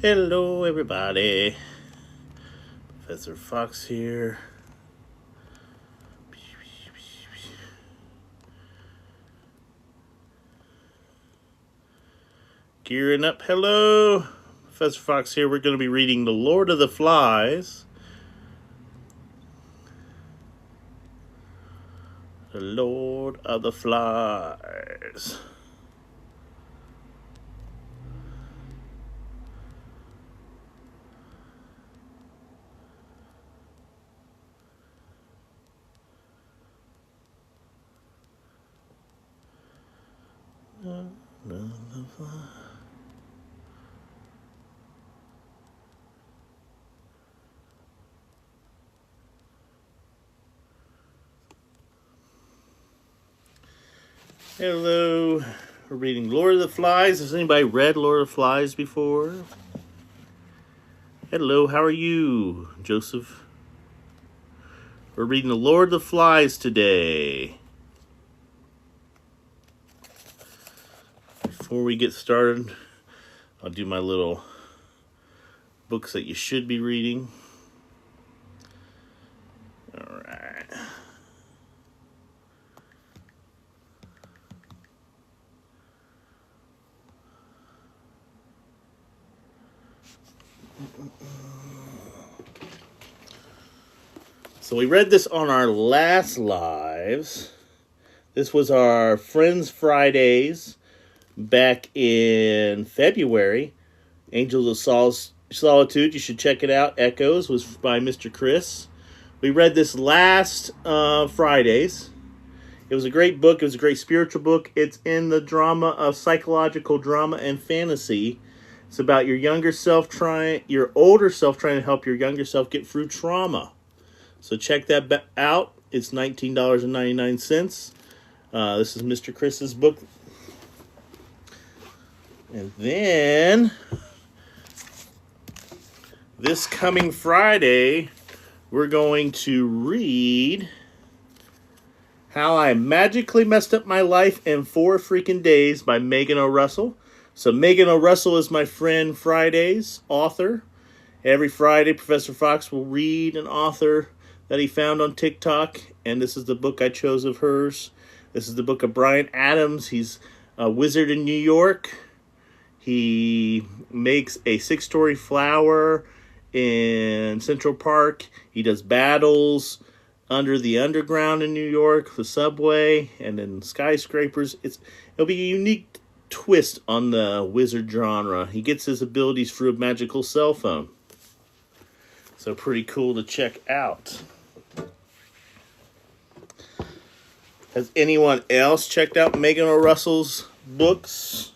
Hello, everybody. Professor Fox here. Gearing up. Hello. Professor Fox here. We're going to be reading The Lord of the Flies. The Lord of the Flies. Hello. We're reading Lord of the Flies. Has anybody read Lord of the Flies before? Hello, how are you, Joseph? We're reading The Lord of the Flies today. Before we get started, I'll do my little books that you should be reading. All right. So we read this on our last lives. This was our Friends Fridays back in February. Angels of Solitude, you should check it out. Echoes was by Mr. Chris. We read this last Fridays. It was a great book. It was a great spiritual book. It's in the drama of psychological drama and fantasy. It's about your older self trying to help your younger self get through trauma. So check that out. It's $19.99. This is Mr. Chris's book. And then, this coming Friday, we're going to read How I Magically Messed Up My Life in 4 Freaking Days by Megan O. Russell. So Megan O. Russell is my friend Friday's author. Every Friday, Professor Fox will read an author that he found on TikTok, and this is the book I chose of hers. This is the book of Bryan Adams. He's a wizard in New York. He makes a 6-story flower in Central Park. He does battles under the underground in New York, the subway, and then skyscrapers. It'll be a unique twist on the wizard genre. He gets his abilities through a magical cell phone. So pretty cool to check out. Has anyone else checked out Megan O. Russell's books?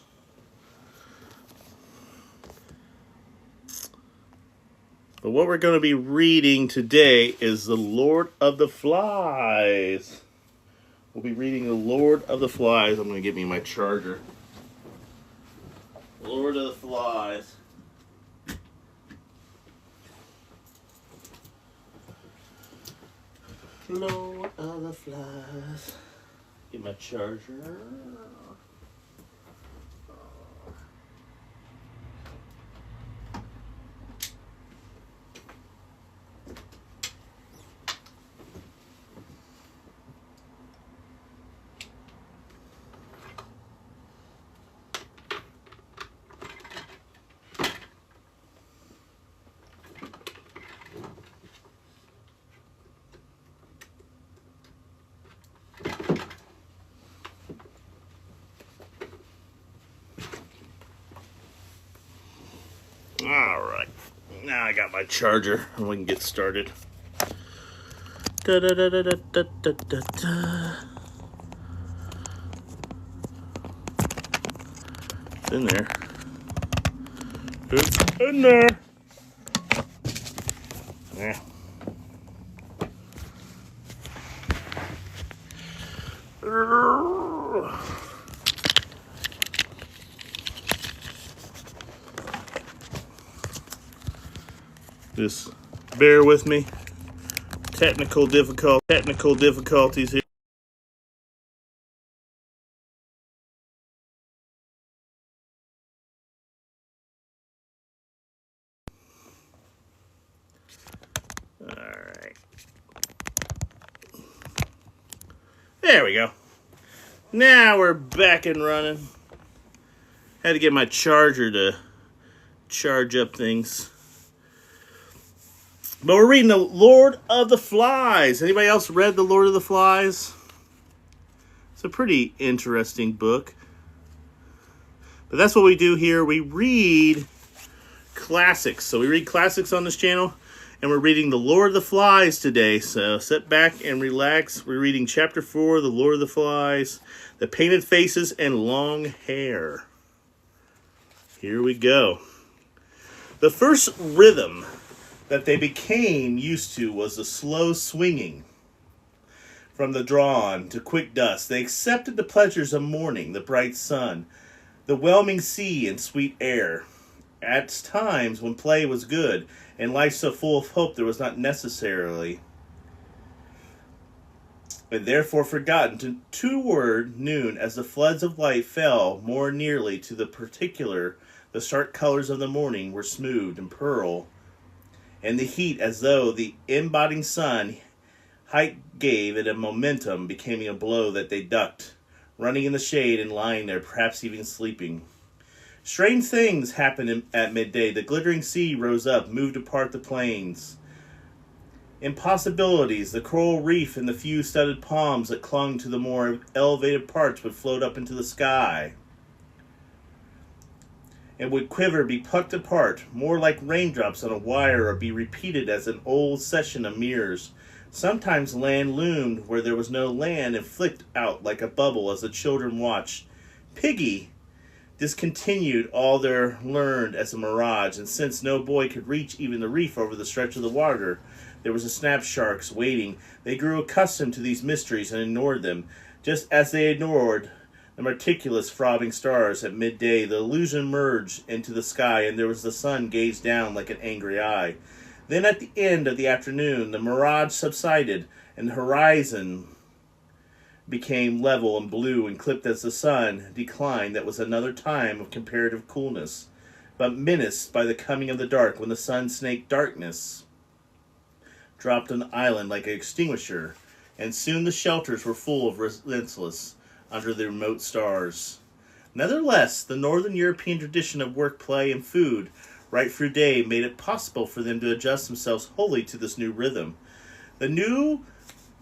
But what we're going to be reading today is The Lord of the Flies. We'll be reading The Lord of the Flies. I'm going to get me my charger. Lord of the Flies. Lord of the Flies. Get my charger. Alright, now I got my charger and we can get started. Da, da, da, da, da, da, da, da. It's in there. It's in there. Yeah. Just bear with me. Technical difficulties here. Alright. There we go. Now we're back and running. Had to get my charger to charge up things. But we're reading The Lord of the Flies. Anybody else read The Lord of the Flies? It's a pretty interesting book. But that's what we do here. We read classics. So we read classics on this channel. And we're reading The Lord of the Flies today. So sit back and relax. We're reading Chapter 4, The Lord of the Flies. The Painted Faces and Long Hair. Here we go. The first rhythm that they became used to was the slow swinging from the dawn to quick dusk. They accepted the pleasures of morning, the bright sun, the whelming sea and sweet air. At times when play was good and life so full of hope there was not necessarily and therefore forgotten toward noon as the floods of light fell more nearly to the particular, the stark colors of the morning were smooth and pearl, and the heat, as though the embodying sun height gave it a momentum, became a blow that they ducked, running in the shade and lying there, perhaps even sleeping. Strange things happened at midday. The glittering sea rose up, moved apart the plains. Impossibilities, the coral reef and the few studded palms that clung to the more elevated parts would float up into the sky and would quiver, be plucked apart, more like raindrops on a wire, or be repeated as an old session of mirrors. Sometimes land loomed where there was no land and flicked out like a bubble as the children watched. Piggy discontinued all their learned as a mirage, and since no boy could reach even the reef over the stretch of the water, there was a snap sharks waiting. They grew accustomed to these mysteries and ignored them, just as they ignored the meticulous throbbing stars. At midday, the illusion merged into the sky, and there was the sun gazed down like an angry eye. Then at the end of the afternoon, the mirage subsided, and the horizon became level and blue and clipped as the sun declined. That was another time of comparative coolness, but menaced by the coming of the dark, when the sun snaked darkness dropped on the island like an extinguisher, and soon the shelters were full of relentless under the remote stars. Nevertheless, the Northern European tradition of work, play, and food right through day made it possible for them to adjust themselves wholly to this new rhythm. The new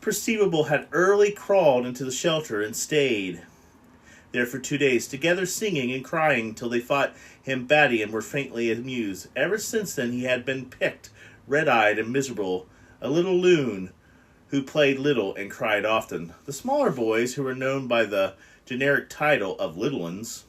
perceivable had early crawled into the shelter and stayed there for 2 days, together singing and crying till they thought him batty and were faintly amused. Ever since then he had been picked, red-eyed and miserable, a little loon, who played little and cried often. The smaller boys, who were known by the generic title of little ones,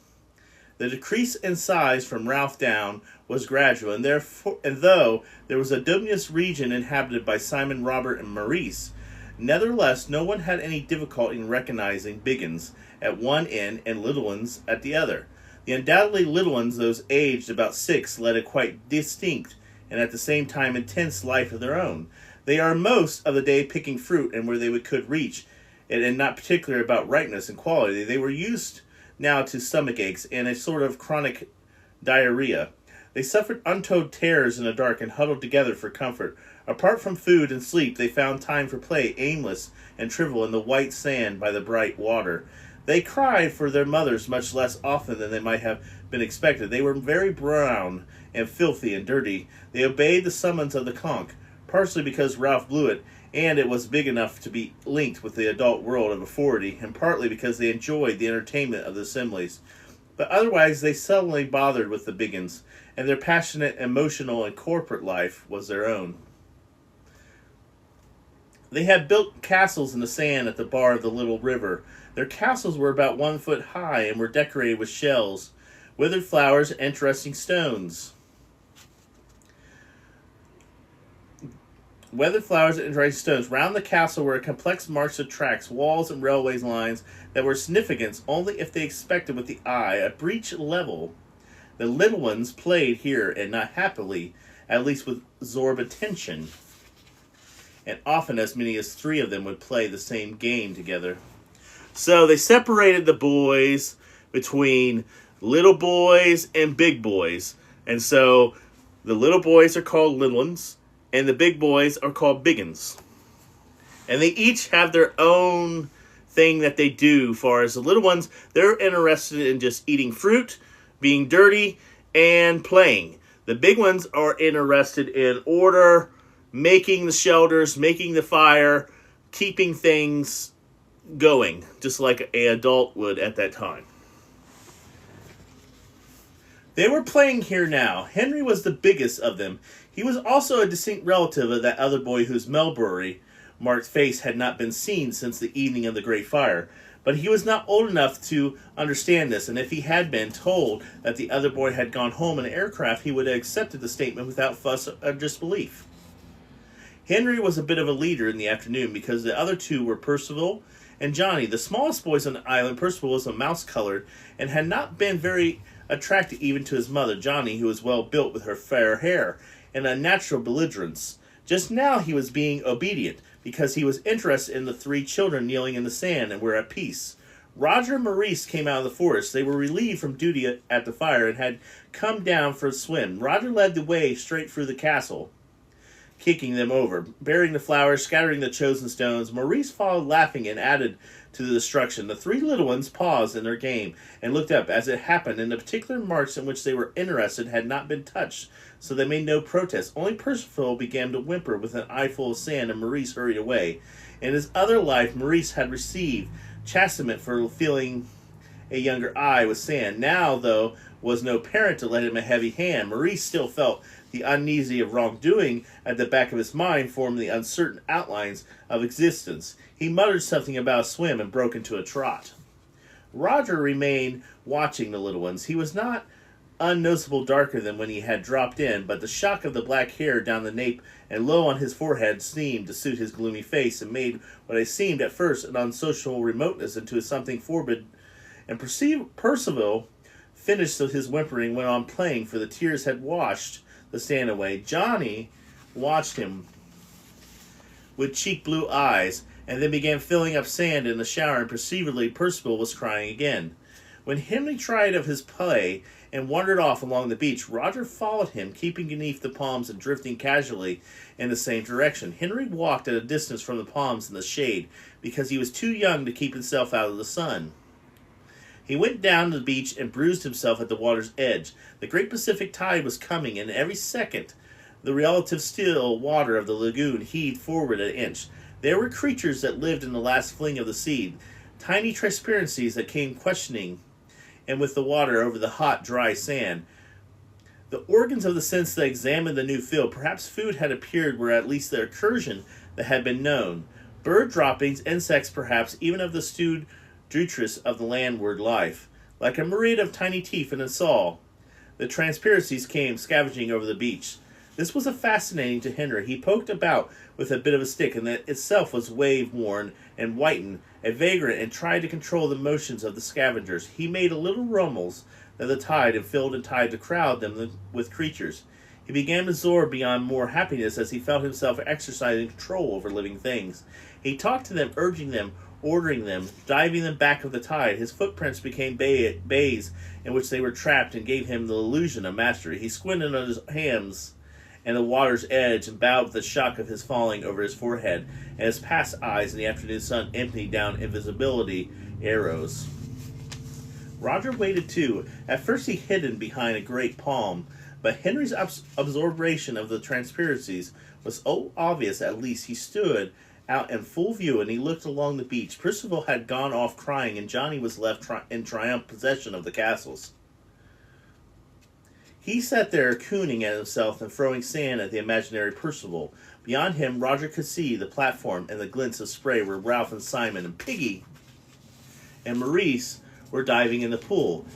the decrease in size from Ralph down was gradual, and though there was a dubious region inhabited by Simon, Robert, and Maurice, nevertheless no one had any difficulty in recognizing Biggins at one end and little ones at the other. The undoubtedly little ones, those aged about 6, led a quite distinct and at the same time intense life of their own. They are most of the day picking fruit, and where they could reach it, and not particular about ripeness and quality. They were used now to stomach aches and a sort of chronic diarrhea. They suffered untold terrors in the dark and huddled together for comfort. Apart from food and sleep, they found time for play, aimless and trivial, in the white sand by the bright water. They cried for their mothers much less often than they might have been expected. They were very brown and filthy and dirty. They obeyed the summons of the conch, partially because Ralph blew it, and it was big enough to be linked with the adult world of authority, and partly because they enjoyed the entertainment of the assemblies. But otherwise they seldomly bothered with the Biggins, and their passionate, emotional, and corporate life was their own. They had built castles in the sand at the bar of the little river. Their castles were about 1 foot high and were decorated with shells, withered flowers, and interesting stones. Weathered flowers and interesting stones. Round the castle were a complex march of tracks, walls, and railway lines that were significant only if they expected with the eye a breach level. The little ones played here, and not happily, at least would absorb attention. And often as many as 3 of them would play the same game together. So they separated the boys between little boys and big boys. And so the little boys are called little ones, and the big boys are called big uns. And they each have their own thing that they do. Far as the little ones, they're interested in just eating fruit, being dirty, and playing. The big ones are interested in order, making the shelters, making the fire, keeping things going, just like an adult would at that time. They were playing here now. Henry was the biggest of them. He was also a distinct relative of that other boy whose Melbury marked face had not been seen since the evening of the Great Fire. But he was not old enough to understand this, and if he had been told that the other boy had gone home in an aircraft, he would have accepted the statement without fuss or disbelief. Henry was a bit of a leader in the afternoon because the other 2 were Percival and Johnny. The smallest boys on the island, Percival was a mouse-colored and had not been very attractive even to his mother, Johnny, who was well built with her fair hair and a natural belligerence. Just now he was being obedient because he was interested in the 3 children kneeling in the sand and were at peace. Roger and Maurice came out of the forest. They were relieved from duty at the fire and had come down for a swim. Roger led the way straight through the castle, kicking them over, burying the flowers, scattering the chosen stones. Maurice followed, laughing, and added to the destruction. The 3 little ones paused in their game and looked up as it happened, and the particular marks in which they were interested had not been touched, so they made no protest. Only Percival began to whimper with an eyeful of sand, and Maurice hurried away. In his other life, Maurice had received chastisement for filling a younger eye with sand. Now, though, was no parent to lend him a heavy hand. Maurice still felt the uneasy of wrongdoing at the back of his mind formed the uncertain outlines of existence. He muttered something about a swim and broke into a trot. Roger remained watching the little ones. He was not unnoticeable darker than when he had dropped in, but the shock of the black hair down the nape and low on his forehead seemed to suit his gloomy face and made what I seemed at first an unsocial remoteness into something forbid. And Percival finished his whimpering and went on playing, for the tears had washed the sand away. Johnny watched him with cheek blue eyes, and then began filling up sand in the shower, and perceivably Percival was crying again. When Henry tried of his play and wandered off along the beach, Roger followed him, keeping beneath the palms and drifting casually in the same direction. Henry walked at a distance from the palms in the shade, because he was too young to keep himself out of the sun. He went down to the beach and bruised himself at the water's edge. The great Pacific tide was coming, and every second the relative still water of the lagoon heaved forward an inch. There were creatures that lived in the last fling of the sea, tiny transparencies that came questioning and with the water over the hot, dry sand. The organs of the sense that examined the new field. Perhaps food had appeared where at least the incursion that had been known. Bird droppings, insects perhaps, even of the stewed detritus of the landward life. Like a myriad of tiny teeth in a saw, the transparencies came scavenging over the beach. This was fascinating to Henry. He poked about with a bit of a stick, and that itself was wave-worn and whitened, a vagrant, and tried to control the motions of the scavengers. He made a little rummels of the tide and filled and tied to crowd them with creatures. He began to absorb beyond more happiness as he felt himself exercising control over living things. He talked to them, urging them, ordering them, diving them back of the tide. His footprints became bays in which they were trapped and gave him the illusion of mastery. He squinted on his hams and the water's edge and bowed with the shock of his falling over his forehead, and his past eyes in the afternoon sun emptied down invisibility arrows. Roger waited too. At first he hidden behind a great palm, but Henry's absorption of the transparencies was so obvious. At least he stood out in full view, and he looked along the beach. Percival had gone off crying, and Johnny was left in triumphant possession of the castles. He sat there cooning at himself and throwing sand at the imaginary Percival. Beyond him, Roger could see the platform and the glints of spray where Ralph and Simon and Piggy and Maurice were diving in the pool.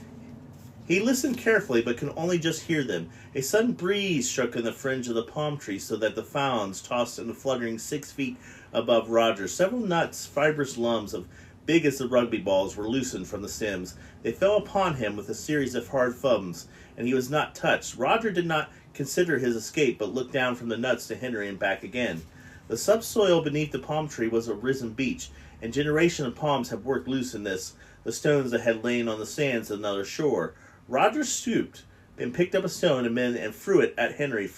He listened carefully, but could only just hear them. A sudden breeze shook in the fringe of the palm trees, so that the fauns tossed in the fluttering 6 feet above Roger. Several nuts, fibrous lumps of big as the rugby balls, were loosened from the stems. They fell upon him with a series of hard thumps, and he was not touched. Roger did not consider his escape, but looked down from the nuts to Henry and back again. The subsoil beneath the palm tree was a risen beach, and generations of palms had worked loose in this, the stones that had lain on the sands of another shore. Roger stooped and picked up a stone and threw it at Henry,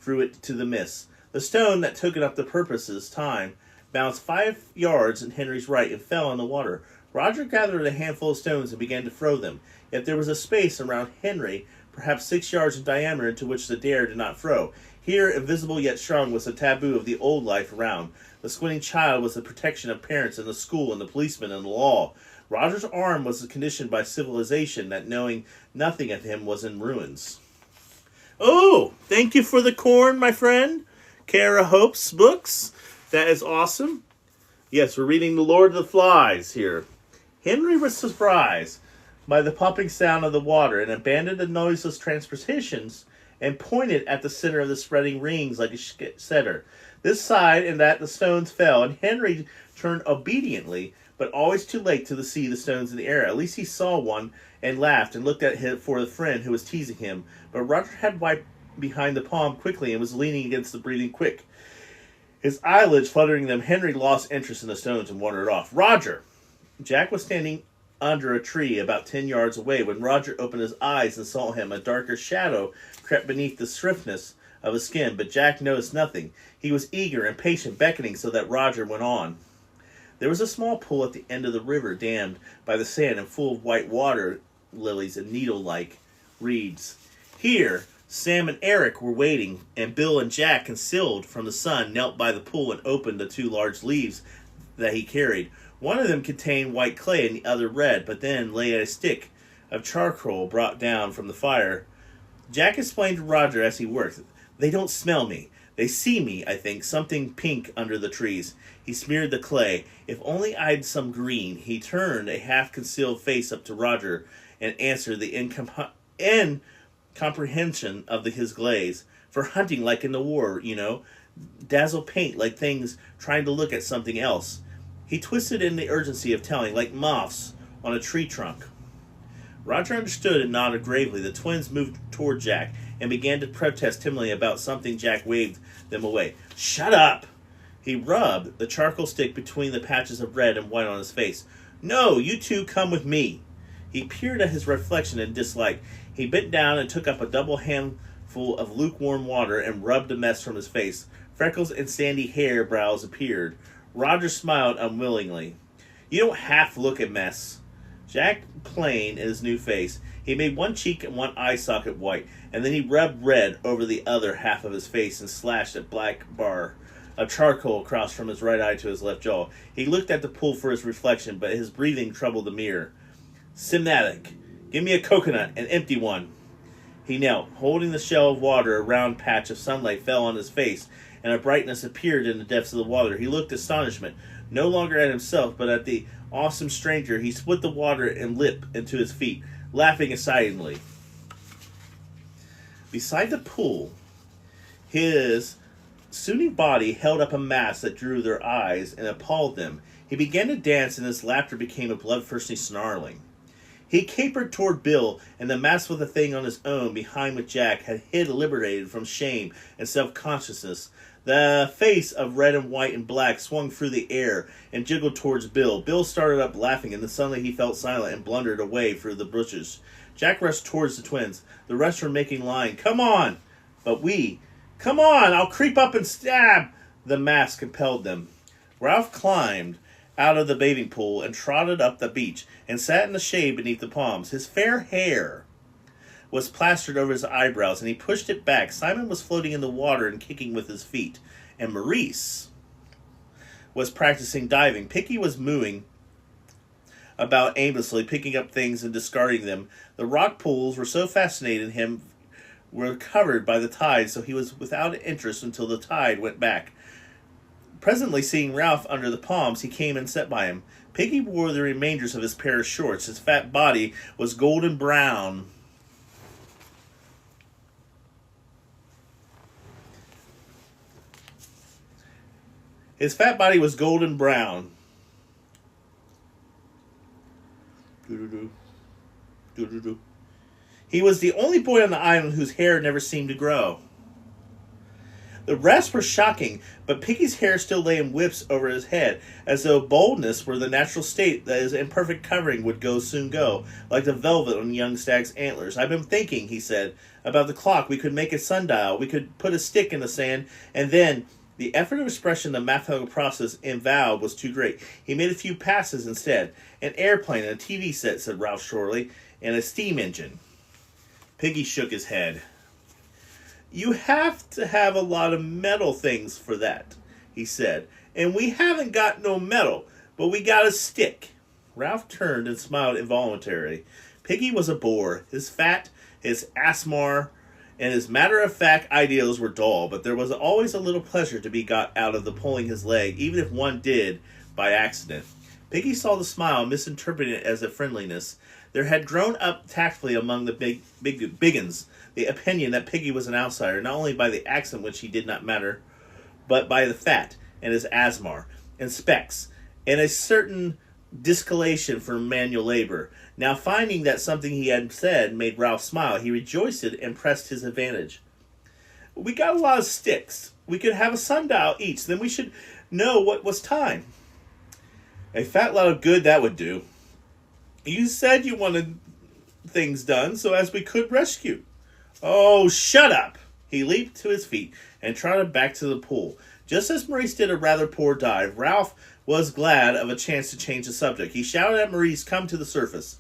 threw it to the mist. The stone that took it up the purpose's time bounced 5 yards in Henry's right and fell in the water. Roger gathered a handful of stones and began to throw them. Yet there was a space around Henry, perhaps 6 yards in diameter, into which the dare did not throw. Here, invisible yet strong, was the taboo of the old life around. The squinting child was the protection of parents and the school and the policeman and the law. Roger's arm was conditioned by civilization that knowing nothing of him was in ruins. Oh, thank you for the corn, my friend. Kara Hope's books. That is awesome. Yes, we're reading The Lord of the Flies here. Henry was surprised by the popping sound of the water and abandoned the noiseless transportations and pointed at the center of the spreading rings like a setter. This side and that the stones fell, and Henry turned obediently, but always too late to see the stones in the air. At least he saw one and laughed and looked at him for the friend who was teasing him. But Roger had wiped behind the palm quickly and was leaning against the breathing quick. His eyelids fluttering them, Henry lost interest in the stones and wandered off. Roger! Jack was standing under a tree about 10 yards away when Roger opened his eyes and saw him. A darker shadow crept beneath the swiftness of his skin, but Jack noticed nothing. He was eager and patient, beckoning so that Roger went on. There was a small pool at the end of the river, dammed by the sand and full of white water lilies and needle-like reeds. Here, Sam and Eric were waiting, and Bill and Jack, concealed from the sun, knelt by the pool and opened the 2 large leaves that he carried. One of them contained white clay and the other red, but then lay a stick of charcoal brought down from the fire. Jack explained to Roger as he worked, "They don't smell me. They see me, I think, something pink under the trees." He smeared the clay. "If only I'd some green." He turned a half-concealed face up to Roger and answered the incomprehension of his glaze. "For hunting like in the war, you know. Dazzle paint like things trying to look at something else." He twisted in the urgency of telling, like moths on a tree trunk. Roger understood and nodded gravely. The twins moved toward Jack and began to protest timidly about something. Jack waved them away. "Shut up!" He rubbed the charcoal stick between the patches of red and white on his face. "No, you two come with me." He peered at his reflection in dislike. He bent down and took up a double handful of lukewarm water and rubbed the mess from his face. Freckles and sandy hair brows appeared. Roger smiled unwillingly. "You don't half look a mess." Jack plain in his new face. He made one cheek and one eye socket white, and then he rubbed red over the other half of his face and slashed a black bar of charcoal across from his right eye to his left jaw. He looked at the pool for his reflection, but his breathing troubled the mirror. "Simnatic, give me a coconut, an empty one." He knelt, holding the shell of water. A round patch of sunlight fell on his face, and a brightness appeared in the depths of the water. He looked astonishment, no longer at himself, but at the awesome stranger. He split the water and leaped into his feet, laughing excitedly. Beside the pool, his sunny body held up a mask that drew their eyes and appalled them. He began to dance, and his laughter became a bloodthirsty snarling. He capered toward Bill, and the mask with the thing on his own behind which Jack had hid liberated from shame and self-consciousness. The face of red and white and black swung through the air and jiggled towards Bill. Bill started up laughing, and then suddenly he felt silent and blundered away through the bushes. Jack rushed towards the twins. The rest were making line. "Come on!" But "Come on! I'll creep up and stab!" The mask compelled them. Ralph climbed out of the bathing pool and trotted up the beach and sat in the shade beneath the palms. His fair hair was plastered over his eyebrows, and he pushed it back. Simon was floating in the water and kicking with his feet, and Maurice was practicing diving. Picky was mooing about aimlessly, picking up things and discarding them. The rock pools were so fascinating him were covered by the tide, so he was without interest until the tide went back. Presently, seeing Ralph under the palms, he came and sat by him. Piggy wore the remainders of his pair of shorts. His fat body was golden brown. His fat body was golden brown. He was the only boy on the island whose hair never seemed to grow. The rest were shocking, but Piggy's hair still lay in whips over his head, as though baldness were the natural state that his imperfect covering would soon go, like the velvet on young stag's antlers. "I've been thinking," he said, "about the clock. We could make a sundial. We could put a stick in the sand, and then—" The effort of expression the mathematical process involved was too great. He made a few passes instead. "An airplane and a TV set," said Ralph shortly, "and a steam engine." Piggy shook his head. "You have to have a lot of metal things for that," he said. "And we haven't got no metal, but we got a stick." Ralph turned and smiled involuntarily. Piggy was a bore. His fat, his asthma, and his matter-of-fact ideals were dull, but there was always a little pleasure to be got out of the pulling his leg, even if one did by accident. Piggy saw the smile and misinterpreted it as a friendliness. There had grown up tactfully among the biggins the opinion that Piggy was an outsider, not only by the accent which he did not matter, but by the fat, and his asthma, and specs, and a certain discolation for manual labor. Now finding that something he had said made Ralph smile, he rejoiced and pressed his advantage. "We got a lot of sticks. We could have a sundial each, then we should know what was time." "A fat lot of good that would do." "You said you wanted things done so as we could rescue." "Oh, shut up!" He leaped to his feet and trotted back to the pool. Just as Maurice did a rather poor dive, Ralph was glad of a chance to change the subject. He shouted at Maurice, "Come to the surface."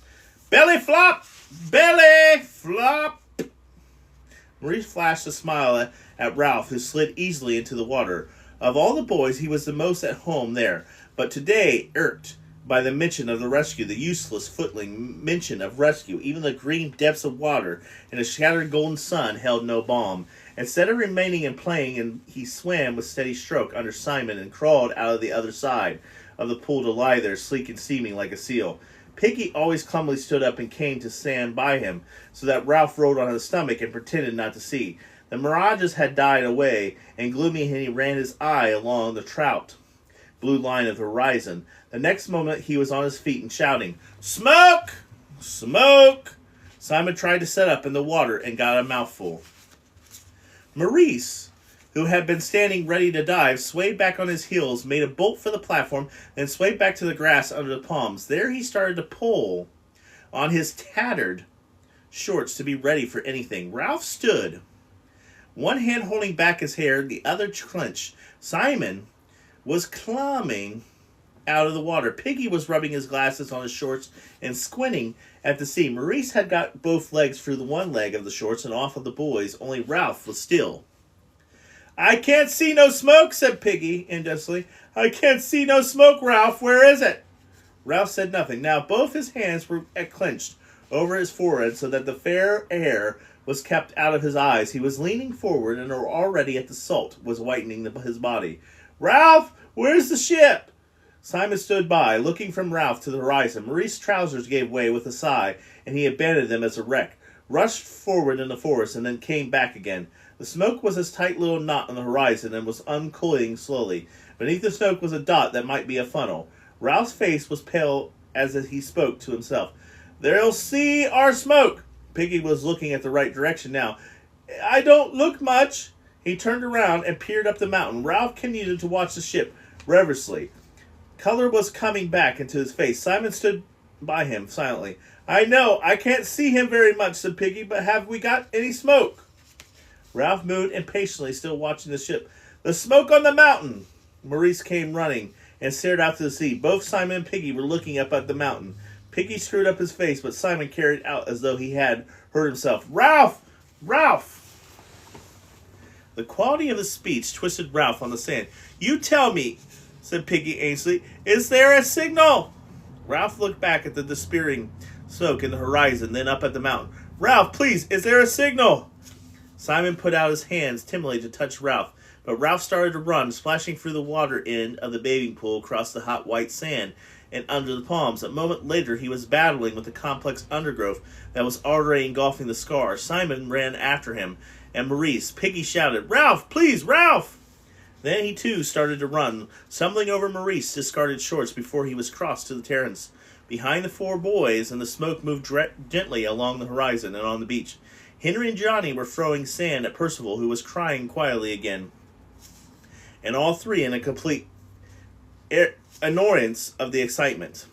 "Belly flop! Belly flop!" Maurice flashed a smile at Ralph, who slid easily into the water. Of all the boys, he was the most at home there, but today, irked by the mention of the rescue, the useless footling mention of rescue, even the green depths of water and the shattered golden sun held no balm. Instead of remaining and playing, and he swam with steady stroke under Simon and crawled out of the other side of the pool to lie there, sleek and seeming like a seal. Piggy always clumsily stood up and came to stand by him, so that Ralph rolled on his stomach and pretended not to see. The mirages had died away, and gloomy he ran his eye along the trout blue line of the horizon. The next moment he was on his feet and shouting, "Smoke! Smoke!" Simon tried to sit up in the water and got a mouthful. Maurice, who had been standing ready to dive, swayed back on his heels, made a bolt for the platform, then swayed back to the grass under the palms. There he started to pull on his tattered shorts to be ready for anything. Ralph stood, one hand holding back his hair, the other clenched. Simon was climbing out of the water. Piggy was rubbing his glasses on his shorts and squinting at the sea. Maurice had got both legs through the one leg of the shorts and off of the boys. Only Ralph was still. "I can't see no smoke," said Piggy indecently. "I can't see no smoke, Ralph. Where is it?" Ralph said nothing. Now both his hands were clenched over his forehead so that the fair air was kept out of his eyes. He was leaning forward and already at the salt was whitening his body. "Ralph, where's the ship?" Simon stood by, looking from Ralph to the horizon. Maurice's trousers gave way with a sigh, and he abandoned them as a wreck, rushed forward in the forest, and then came back again. The smoke was a tight little knot on the horizon and was uncoiling slowly. Beneath the smoke was a dot that might be a funnel. Ralph's face was pale as he spoke to himself. "They'll see our smoke." Piggy was looking at the right direction now. "I don't look much." He turned around and peered up the mountain. Ralph continued to watch the ship reverently. Color was coming back into his face. Simon stood by him silently. "I know, I can't see him very much," said Piggy, "but have we got any smoke?" Ralph moved impatiently, still watching the ship. "The smoke on the mountain!" Maurice came running and stared out to the sea. Both Simon and Piggy were looking up at the mountain. Piggy screwed up his face, but Simon carried out as though he had hurt himself. "Ralph! Ralph!" The quality of his speech twisted Ralph on the sand. "You tell me," said Piggy aimlessly, "is there a signal?" Ralph looked back at the despairing smoke in the horizon, then up at the mountain. "Ralph, please, is there a signal?" Simon put out his hands timidly to touch Ralph, but Ralph started to run, splashing through the water end of the bathing pool across the hot white sand and under the palms. A moment later he was battling with the complex undergrowth that was already engulfing the scar. Simon ran after him, and Maurice. Piggy shouted, "Ralph, please, Ralph!" Then he too started to run, stumbling over Maurice's discarded shorts before he was crossed to the terrace. behind the four boys, and the smoke moved gently along the horizon and on the beach. Henry and Johnny were throwing sand at Percival, who was crying quietly again, and all three in a complete annoyance of the excitement.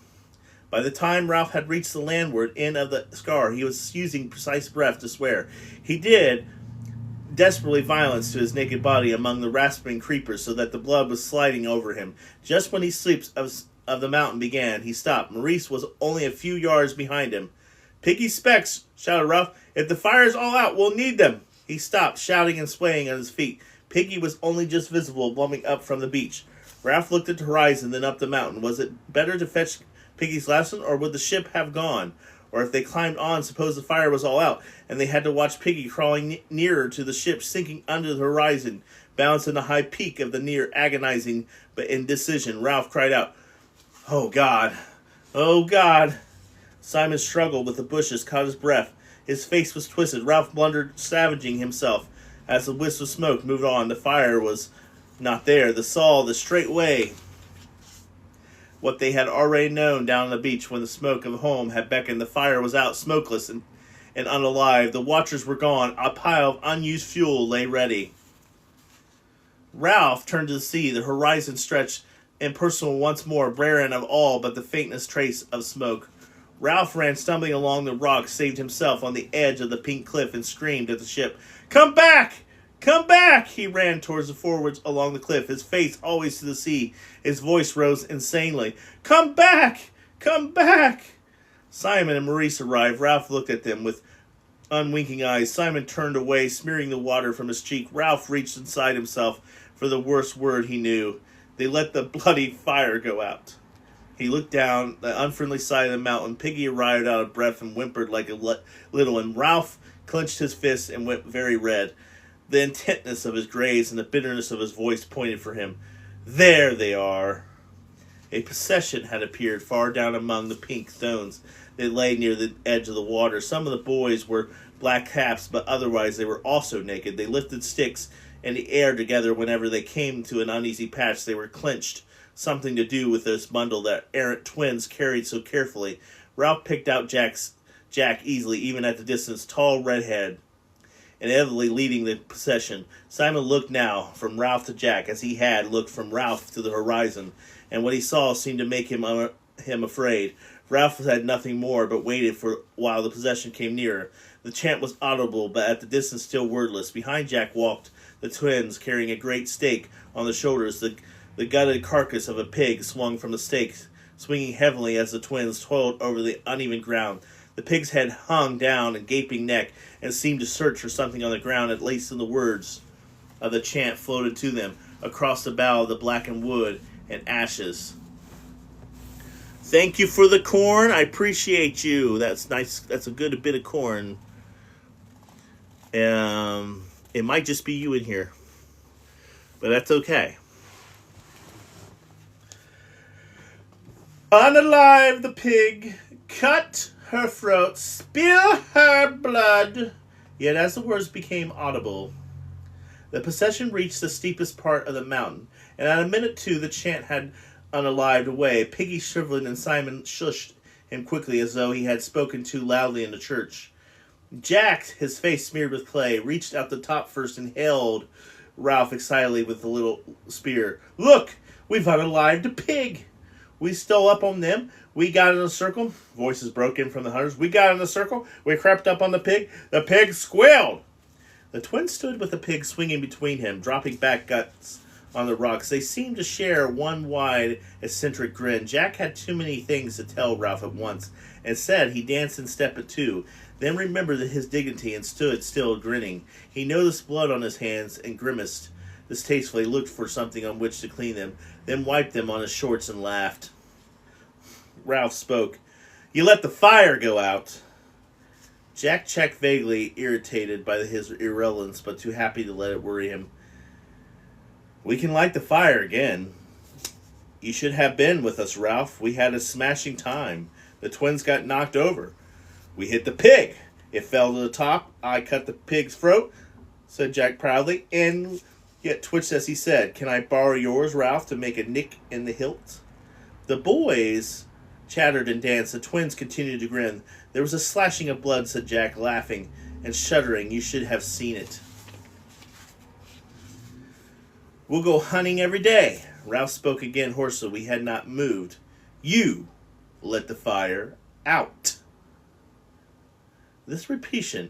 By the time Ralph had reached the landward end of the scar, he was using precise breath to swear. He did desperately violence to his naked body among the rasping creepers so that the blood was sliding over him. Just when his sleep of the mountain began, he stopped. Maurice was only a few yards behind him. "Piggy Specs," shouted Ralph. "If the fire's all out, we'll need them." He stopped, shouting and swaying on his feet. Piggy was only just visible, bumping up from the beach. Ralph looked at the horizon, then up the mountain. Was it better to fetch Piggy's lesson, or would the ship have gone? Or if they climbed on, suppose the fire was all out, and they had to watch Piggy crawling nearer to the ship, sinking under the horizon, balancing the high peak of the near, agonizing but indecision. Ralph cried out, "Oh, God! Oh, God!" Simon struggled with the bushes, caught his breath. His face was twisted. Ralph blundered, savaging himself. As the wisp of smoke moved on, the fire was not there. The straight way. What they had already known down on the beach when the smoke of home had beckoned. The fire was out, smokeless and unalive. The watchers were gone. A pile of unused fuel lay ready. Ralph turned to the sea. The horizon stretched impersonal once more, barren of all but the faintest trace of smoke. Ralph ran stumbling along the rocks, saved himself on the edge of the pink cliff, and screamed at the ship, "Come back! Come back!" He ran towards the forwards along the cliff, his face always to the sea. His voice rose insanely. "Come back! Come back!" Simon and Maurice arrived. Ralph looked at them with unwinking eyes. Simon turned away, smearing the water from his cheek. Ralph reached inside himself for the worst word he knew. They let the bloody fire go out. He looked down the unfriendly side of the mountain. Piggy arrived out of breath and whimpered like a little one. Ralph clenched his fists and went very red. The intentness of his gaze and the bitterness of his voice pointed for him. "There they are." A procession had appeared far down among the pink stones that lay near the edge of the water. Some of the boys wore black caps, but otherwise they were also naked. They lifted sticks in the air together whenever they came to an uneasy patch. They were clenched, something to do with this bundle that errant twins carried so carefully. Ralph picked out Jack easily, even at the distance, tall redhead, inevitably leading the procession. Simon looked now from Ralph to Jack, as he had looked from Ralph to the horizon, and what he saw seemed to make him afraid. Ralph had nothing more, but waited for while the procession came nearer. The chant was audible, but at the distance still wordless. Behind Jack walked the twins, carrying a great stake on the shoulders. The gutted carcass of a pig swung from the stake, swinging heavily as the twins toiled over the uneven ground. The pig's head hung down and gaping neck, and seemed to search for something on the ground, at least in the words of the chant floated to them across the bough of the blackened wood and ashes. "Thank you for the corn. I appreciate you." That's nice. That's a good bit of corn. It might just be you in here, but that's okay. "Unalive the pig, cut her throat, spill her blood." Yet as the words became audible, the procession reached the steepest part of the mountain, and at a minute two the chant had unalived away. Piggy shriveled, and Simon shushed him quickly as though he had spoken too loudly in the church. Jack, his face smeared with clay, reached out the top first and hailed Ralph excitedly with the little spear. "Look, we've unalived a pig. We stole up on them. We got in a circle." Voices broke in from the hunters. "We got in a circle. We crept up on the pig. The pig squealed." The twins stood with the pig swinging between him, dropping back guts on the rocks. They seemed to share one wide, eccentric grin. Jack had too many things to tell Ralph at once. Instead, he danced in step at two, then remembered his dignity and stood still, grinning. He noticed blood on his hands and grimaced distastefully, looked for something on which to clean them, then wiped them on his shorts and laughed. Ralph spoke. "You let the fire go out." Jack checked, vaguely irritated by his irrelevance, but too happy to let it worry him. "We can light the fire again." "You should have been with us, Ralph. We had a smashing time. The twins got knocked over. We hit the pig. It fell to the top. I cut the pig's throat," said Jack proudly, and yet twitched as he said, "Can I borrow yours, Ralph, to make a nick in the hilt?" The boys chattered and danced. The twins continued to grin. There was a slashing of blood, said Jack, laughing and shuddering. You should have seen it. We'll go hunting every day. Ralph spoke again hoarsely. We had not moved. You let the fire out. This repetition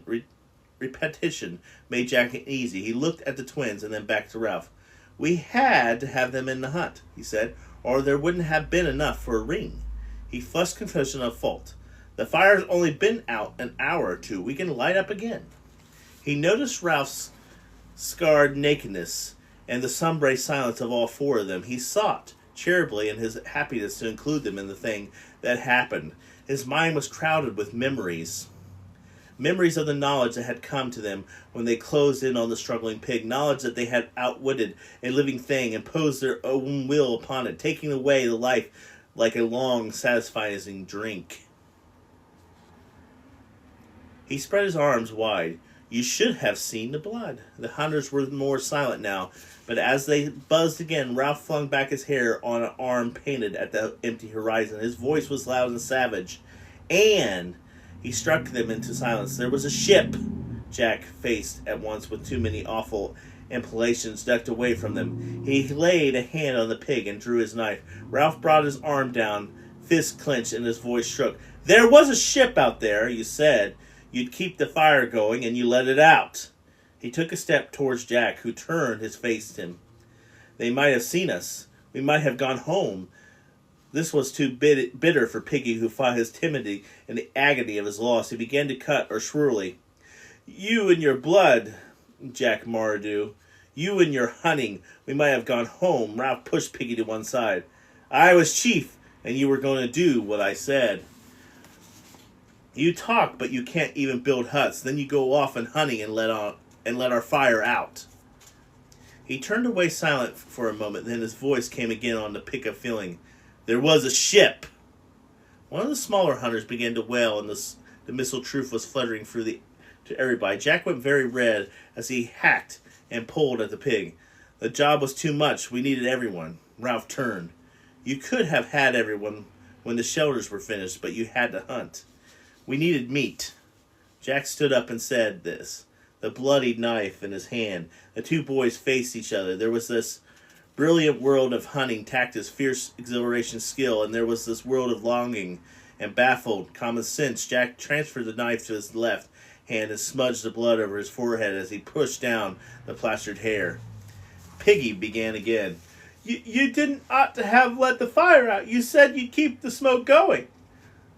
made Jack uneasy. He looked at the twins and then back to Ralph. We had to have them in the hunt, he said, or there wouldn't have been enough for a ring. He flushed confession of fault. The fire's only been out an hour or two. We can light up again. He noticed Ralph's scarred nakedness and the sombre silence of all four of them. He sought charitably in his happiness to include them in the thing that happened. His mind was crowded with memories. Memories of the knowledge that had come to them when they closed in on the struggling pig. Knowledge that they had outwitted a living thing, imposed their own will upon it, taking away the life like a long, satisfying drink. He spread his arms wide. You should have seen the blood. The hunters were more silent now, but as they buzzed again, Ralph flung back his hair on an arm painted at the empty horizon. His voice was loud and savage. And he struck them into silence. There was a ship. Jack faced at once with too many awful implications ducked away from them. He laid a hand on the pig and drew his knife. Ralph brought his arm down, fist clenched, and his voice shook. There was a ship out there, you said. You'd keep the fire going, and you let it out. He took a step towards Jack, who turned his face to him. They might have seen us. We might have gone home. This was too bitter for Piggy, who fought his timidity in the agony of his loss. He began to cut or shrilly. You and your blood, Jack Mardu. You and your hunting. We might have gone home. Ralph pushed Piggy to one side. I was chief, and you were going to do what I said. You talk, but you can't even build huts. Then you go off and hunting and let our fire out. He turned away silent for a moment. Then his voice came again on the pick of feeling. There was a ship. One of the smaller hunters began to wail, and the missile truth was fluttering through to everybody. Jack went very red as he hacked and pulled at the pig. The job was too much. We needed everyone. Ralph turned. You could have had everyone when the shelters were finished, but you had to hunt. We needed meat. Jack stood up and said this, the bloody knife in his hand. The two boys faced each other. There was this brilliant world of hunting, tactics, fierce exhilaration, skill, and there was this world of longing and baffled common sense. Jack transferred the knife to his left hand and smudged the blood over his forehead as he pushed down the plastered hair. Piggy began again. You didn't ought to have let the fire out. You said you'd keep the smoke going.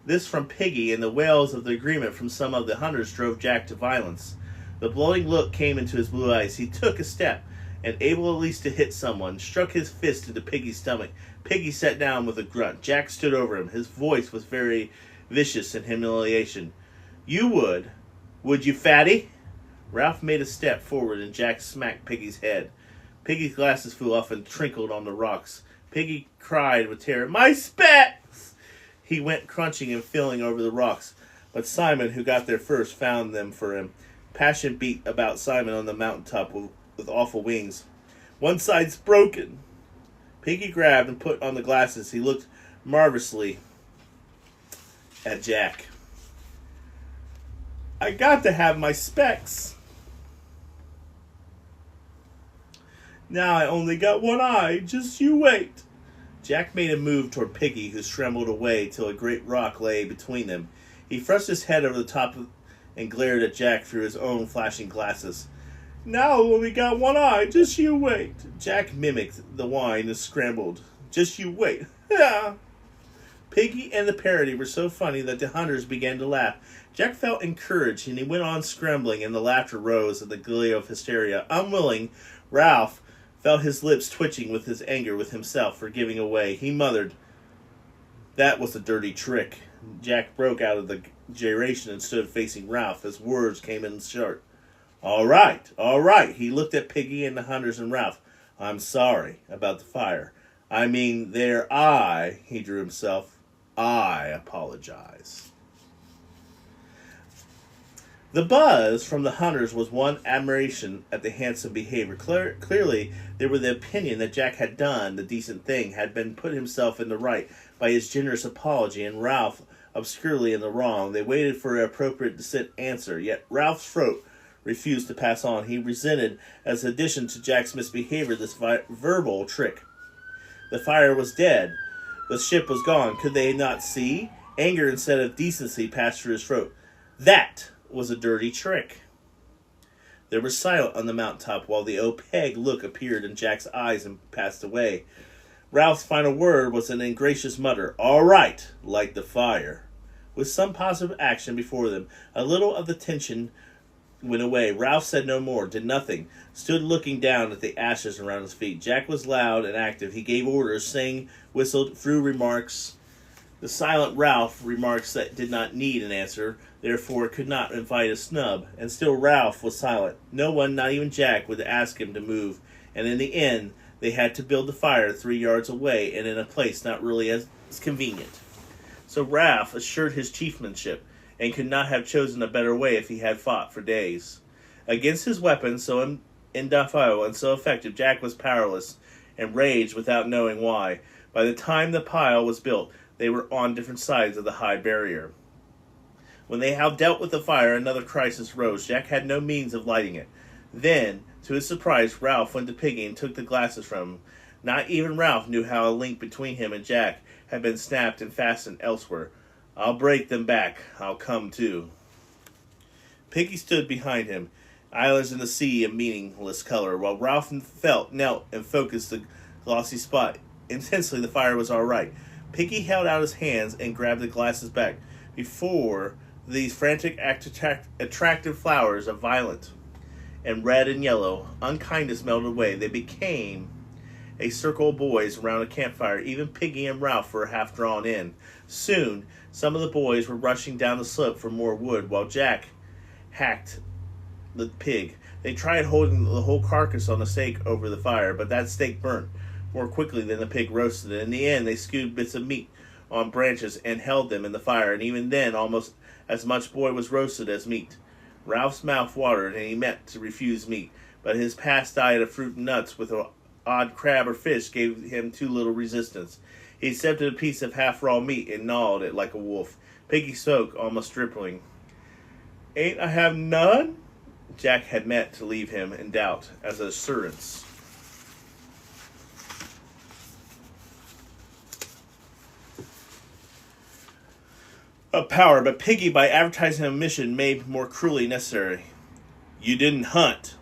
This from Piggy, and the wails of the agreement from some of the hunters drove Jack to violence. The blowing look came into his blue eyes. He took a step, and able at least to hit someone, struck his fist into Piggy's stomach. Piggy sat down with a grunt. Jack stood over him. His voice was very vicious in humiliation. You would you, fatty? Ralph made a step forward, and Jack smacked Piggy's head. Piggy's glasses flew off and trickled on the rocks. Piggy cried with terror, My specs! He went crunching and feeling over the rocks, but Simon, who got there first, found them for him. Passion beat about Simon on the mountaintop with awful wings. One side's broken. Piggy grabbed and put on the glasses. He looked marvelously at Jack. I got to have my specs. Now I only got one eye. Just you wait. Jack made a move toward Piggy, who scrambled away till a great rock lay between them. He thrust his head over the top and glared at Jack through his own flashing glasses. Now I only got one eye. Just you wait. Jack mimicked the whine and scrambled. Just you wait. Yeah. Piggy and the parody were so funny that the hunters began to laugh. Jack felt encouraged, and he went on scrambling, and the laughter rose at the glee of hysteria. Unwilling, Ralph felt his lips twitching with his anger with himself for giving away. He muttered, That was a dirty trick. Jack broke out of the gyration and stood facing Ralph. His words came in short. All right. He looked at Piggy and the hunters and Ralph. I'm sorry about the fire. I mean, he drew himself. I apologize. The buzz from the hunters was one admiration at the handsome behavior. Clearly, they were the opinion that Jack had done the decent thing, had been put himself in the right by his generous apology, and Ralph obscurely in the wrong. They waited for an appropriate answer, yet Ralph's throat refused to pass on. He resented, as addition to Jack's misbehavior, this verbal trick. The fire was dead. The ship was gone. Could they not see? Anger instead of decency passed through his throat. That was a dirty trick. They were silent on the mountaintop while the opaque look appeared in Jack's eyes and passed away. Ralph's final word was an ingracious mutter. All right, light the fire. With some positive action before them, a little of the tension went away. Ralph said no more, did nothing, stood looking down at the ashes around his feet. Jack was loud and active. He gave orders, sang, whistled, threw remarks. The silent Ralph remarks that did not need an answer, therefore could not invite a snub, and still Ralph was silent. No one, not even Jack, would ask him to move, and in the end they had to build the fire 3 yards away and in a place not really as convenient. So Ralph assured his chiefmanship, and could not have chosen a better way if he had fought for days. Against his weapon, so indefatigable and so effective, Jack was powerless, and raged without knowing why. By the time the pile was built, they were on different sides of the high barrier. When they had dealt with the fire, another crisis rose. Jack had no means of lighting it. Then, to his surprise, Ralph went to Piggy and took the glasses from him. Not even Ralph knew how a link between him and Jack had been snapped and fastened elsewhere. I'll break them back. I'll come too. Piggy stood behind him, islands in the sea of meaningless color, while Ralph knelt and focused the glossy spot. Intensely, the fire was all right. Piggy held out his hands and grabbed the glasses back. Before these frantic, attractive flowers of violet and red and yellow, unkindness melted away. They became a circle of boys around a campfire. Even Piggy and Ralph were half drawn in. Soon, some of the boys were rushing down the slope for more wood, while Jack hacked the pig. They tried holding the whole carcass on a stake over the fire, but that stake burnt more quickly than the pig roasted. In the end, they skewed bits of meat on branches and held them in the fire, and even then almost as much boy was roasted as meat. Ralph's mouth watered, and he meant to refuse meat, but his past diet of fruit and nuts with an odd crab or fish gave him too little resistance. He accepted a piece of half-raw meat and gnawed it like a wolf. Piggy spoke, almost dribbling. Ain't I have none? Jack had meant to leave him in doubt as an assurance. Of power, but Piggy, by advertising a mission, made more cruelly necessary. You didn't hunt.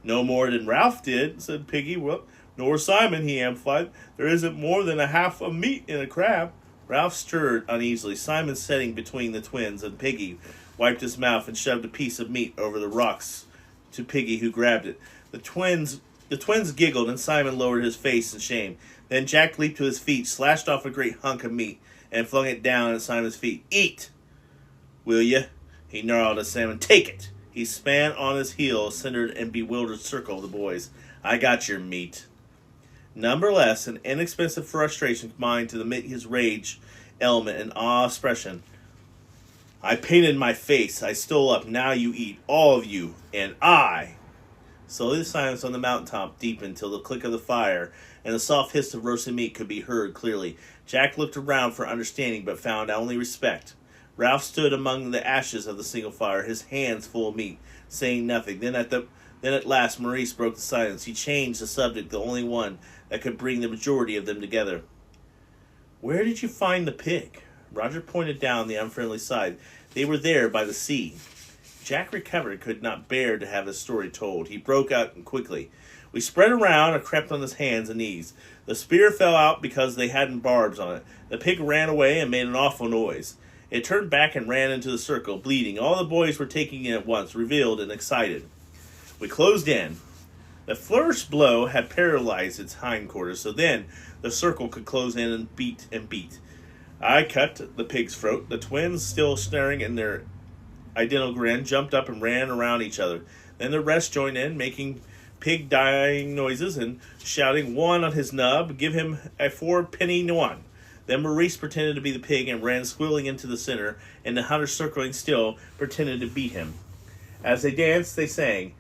No more than Ralph did, said Piggy. Well, nor Simon, he amplified. There isn't more than a half of meat in a crab. Ralph stirred uneasily. Simon, sitting between the twins and Piggy, wiped his mouth and shoved a piece of meat over the rocks to Piggy, who grabbed it. The twins giggled, and Simon lowered his face in shame. Then Jack leaped to his feet, slashed off a great hunk of meat, and flung it down at Simon's feet. Eat, will you? He gnarled at Simon. Take it. He span on his heel, centered and bewildered circle of the boys. I got your meat. Nonetheless, an inexpensive frustration combined to meet his rage element and awe expression. I painted my face. I stole up. Now you eat, all of you, and I. Slowly the silence on the mountaintop deepened till the click of the fire and the soft hiss of roasted meat could be heard clearly. Jack looked around for understanding, but found only respect. Ralph stood among the ashes of the single fire, his hands full of meat, saying nothing. Then at last Maurice broke the silence. He changed the subject, the only one that could bring the majority of them together. Where did you find the pig? Roger pointed down the unfriendly side. They were there by the sea. Jack recovered, could not bear to have his story told. He broke out quickly. We spread around and crept on his hands and knees. The spear fell out because they hadn't barbs on it. The pig ran away and made an awful noise. It turned back and ran into the circle, bleeding. All the boys were taking it at once, revealed and excited. We closed in. The flourished blow had paralyzed its hindquarters, so then the circle could close in and beat and beat. I cut the pig's throat. The twins, still staring in their identical grin, jumped up and ran around each other. Then the rest joined in, making pig dying noises and shouting, one on his nub, give him a 4-penny one. Then Maurice pretended to be the pig and ran squealing into the center, and the hunter, circling still, pretended to beat him. As they danced, they sang,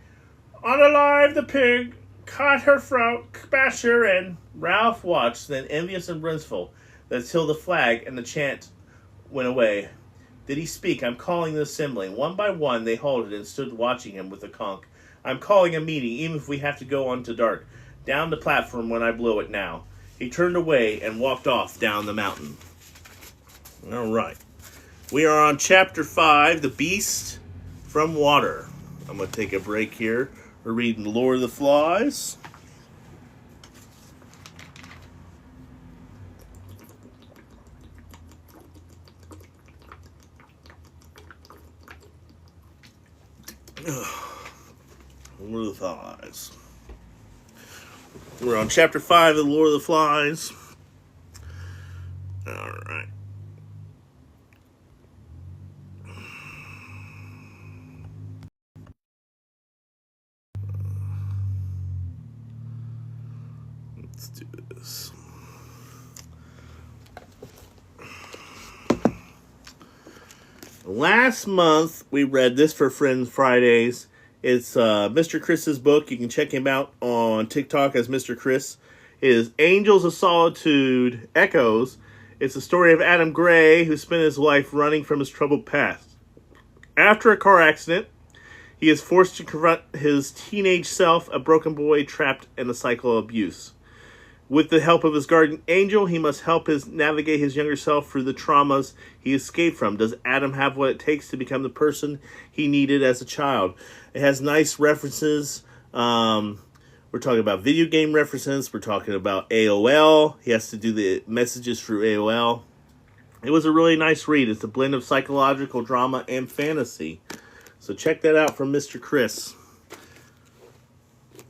"On alive the pig, caught her throat, bash her in." Ralph watched, then envious and vengeful, until the flag and the chant went away. Did he speak? "I'm calling the assembly." One by one they halted and stood watching him with a conch. "I'm calling a meeting, even if we have to go on to dark. Down the platform when I blow it now." He turned away and walked off down the mountain. All right. We are on Chapter 5, The Beast from Water. I'm going to take a break here. We're reading Lord of the Flies. Lord of the Flies. We're on Chapter 5 of The Lord of the Flies. Alright. Let's do this. Last month, we read this for Friends Fridays. It's Mr. Chris's book. You can check him out on TikTok as Mr. Chris. It is Angels of Solitude Echoes. It's the story of Adam Gray, who spent his life running from his troubled past. After a car accident, he is forced to confront his teenage self, a broken boy trapped in a cycle of abuse. With the help of his guardian angel, he must help navigate his younger self through the traumas he escaped from. Does Adam have what it takes to become the person he needed as a child? It has nice references. We're talking about video game references. We're talking about AOL. He has to do the messages through AOL. It was a really nice read. It's a blend of psychological drama and fantasy. So check that out from Mr. Chris.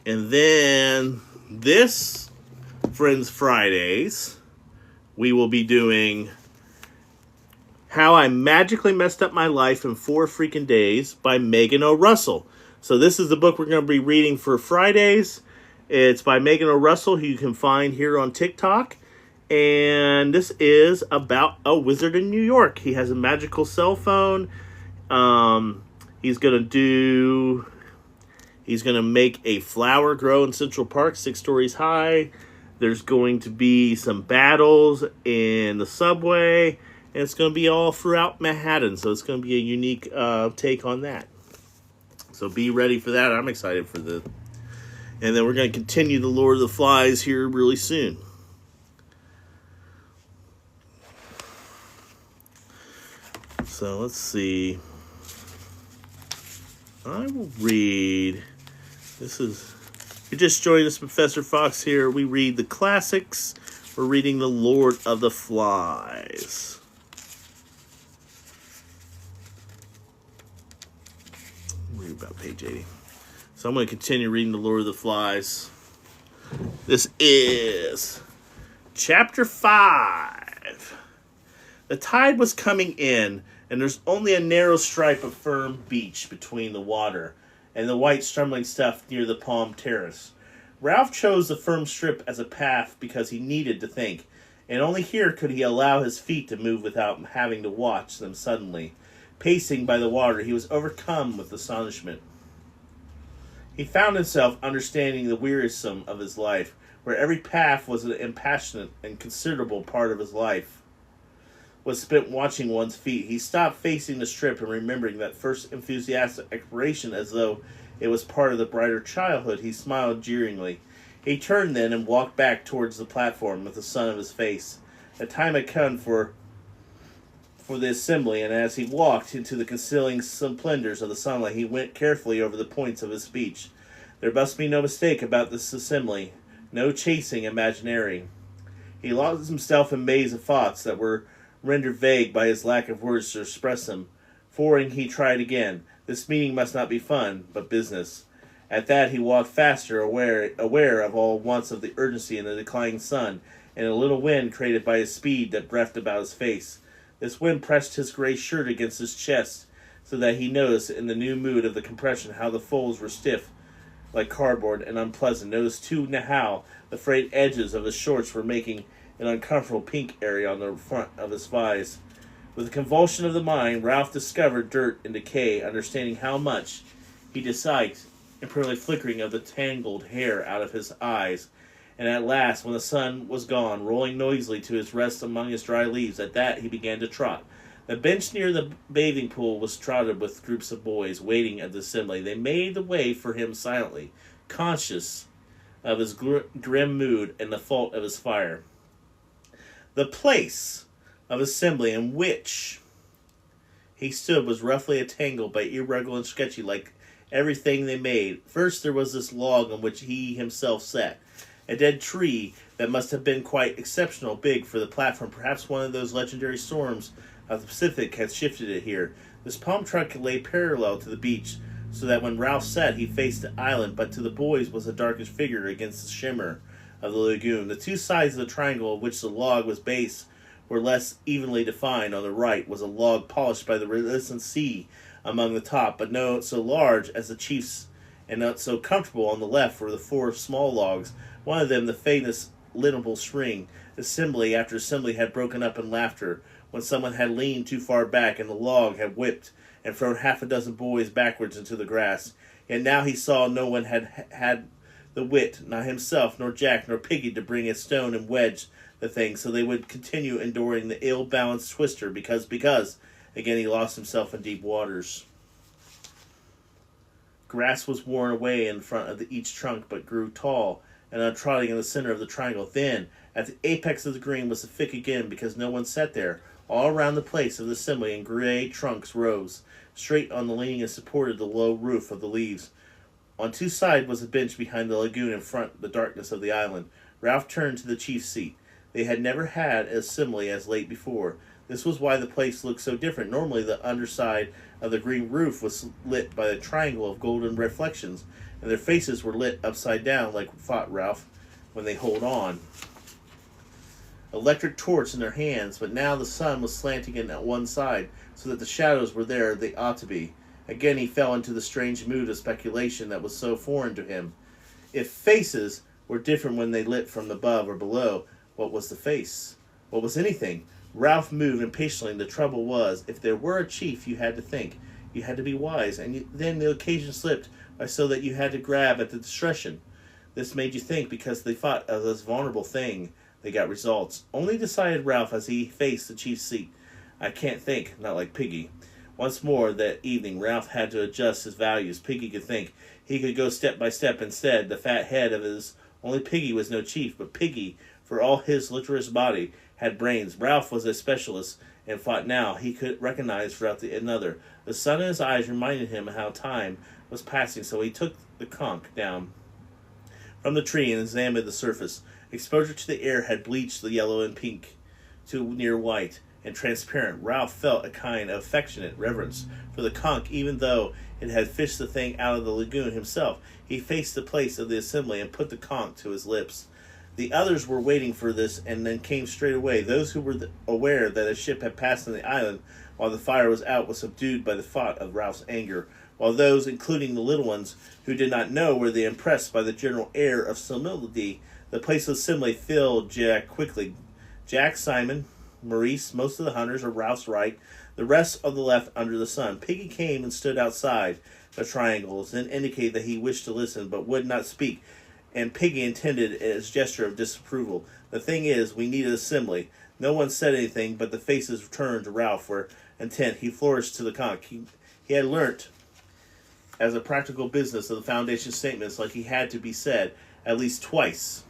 And then this Friends Fridays, we will be doing How I Magically Messed Up My Life in 4 Freaking Days by Megan O. Russell. So this is the book we're going to be reading for Fridays. It's by Megan O. Russell, who you can find here on TikTok. And this is about a wizard in New York. He has a magical cell phone. He's going to make a flower grow in Central Park 6 stories high. There's going to be some battles in the subway, and it's going to be all throughout Manhattan. So it's going to be a unique take on that. So be ready for that. I'm excited for the. And then we're going to continue the Lord of the Flies here really soon. So let's see. I will read. This is. You just joined us, Professor Fox here. We read the classics. We're reading The Lord of the Flies. Read about page 80. So I'm going to continue reading The Lord of the Flies. This is Chapter 5. The tide was coming in, and there's only a narrow stripe of firm beach between the water and the white stumbling stuff near the palm terrace. Ralph chose the firm strip as a path because he needed to think, and only here could he allow his feet to move without having to watch them suddenly. Pacing by the water, he was overcome with astonishment. He found himself understanding the wearisome of his life, where every path was an impassionate and considerable part of his life was spent watching one's feet. He stopped facing the strip and remembering that first enthusiastic exploration as though it was part of the brighter childhood. He smiled jeeringly. He turned then and walked back towards the platform with the sun on his face. The time had come for the assembly, and as he walked into the concealing splendors of the sunlight, he went carefully over the points of his speech. There must be no mistake about this assembly, no chasing imaginary. He lost himself in maze of thoughts that were rendered vague by his lack of words to express them. Forwarding, he tried again. This meeting must not be fun, but business. At that, he walked faster, aware of all once of the urgency in the declining sun, and a little wind created by his speed that breathed about his face. This wind pressed his gray shirt against his chest, so that he noticed, in the new mood of the compression, how the folds were stiff like cardboard and unpleasant. Noticed, too, how the frayed edges of his shorts were making an uncomfortable pink area on the front of his thighs. With a convulsion of the mind, Ralph discovered dirt and decay, understanding how much he disliked impermanently flickering of the tangled hair out of his eyes. And at last, when the sun was gone, rolling noisily to his rest among his dry leaves, at that he began to trot. The bench near the bathing pool was crowded with groups of boys waiting at the assembly. They made the way for him silently, conscious of his grim mood and the fault of his fire. The place of assembly in which he stood was roughly a tangle by irregular and sketchy like everything they made. First there was this log on which he himself sat, a dead tree that must have been quite exceptional big for the platform. Perhaps one of those legendary storms of the Pacific had shifted it here. This palm trunk lay parallel to the beach, so that when Ralph sat, he faced the island, but to the boys was a darkish figure against the shimmer of the lagoon. The two sides of the triangle of which the log was based were less evenly defined. On the right was a log polished by the reluctant sea among the top, but not so large as the chief's, and not so comfortable. On the left were the four small logs, one of them the famous limbable string. Assembly after assembly had broken up in laughter when someone had leaned too far back and the log had whipped and thrown half a dozen boys backwards into the grass. Yet now he saw no one had the wit, not himself, nor Jack, nor Piggy, to bring a stone and wedge the thing, so they would continue enduring the ill-balanced twister, because, again he lost himself in deep waters. Grass was worn away in front of each trunk, but grew tall and untrodden in the center of the triangle. Then, at the apex of the green was the thick again, because no one sat there. All around the place of the assembly, and gray trunks rose, straight on the leaning and supported the low roof of the leaves. On two sides was a bench behind the lagoon, in front the darkness of the island. Ralph turned to the chief's seat. They had never had an assembly as late before. This was why the place looked so different. Normally the underside of the green roof was lit by a triangle of golden reflections, and their faces were lit upside down, like thought Ralph, when they hold on. Electric torch in their hands, but now the sun was slanting in at one side, so that the shadows were there they ought to be. Again he fell into the strange mood of speculation that was so foreign to him. If faces were different when they lit from above or below, what was the face? What was anything? Ralph moved impatiently. The trouble was, if there were a chief, you had to think. You had to be wise, and then the occasion slipped by so that you had to grab at the discretion. This made you think, because they fought of this vulnerable thing. They got results. Only, decided Ralph as he faced the chief's seat. I can't think, not like Piggy. Once more that evening, Ralph had to adjust his values. Piggy could think. He could go step by step instead. The fat head of his... Only Piggy was no chief, but Piggy, for all his lustrous body, had brains. Ralph was a specialist, and thought now he could recognize throughout another. The sun in his eyes reminded him how time was passing, so he took the conch down from the tree and examined the surface. Exposure to the air had bleached the yellow and pink to near white and transparent. Ralph felt a kind of affectionate reverence for the conch, even though it had fished the thing out of the lagoon himself. He faced the place of the assembly and put the conch to his lips. The others were waiting for this, and then came straight away. Those who were aware that a ship had passed on the island while the fire was out was subdued by the thought of Ralph's anger, while those, including the little ones, who did not know, were they impressed by the general air of solemnity. The place of assembly filled Jack quickly. Jack, Simon, Maurice, most of the hunters are Ralph's right, the rest of the left under the sun. Piggy came and stood outside the triangles, then indicated that he wished to listen, but would not speak, and Piggy intended as a gesture of disapproval. The thing is, we need an assembly. No one said anything, but the faces turned to Ralph were intent. He flourished to the conch. He had learnt, as a practical business, of the foundation statements, like he had to be said at least twice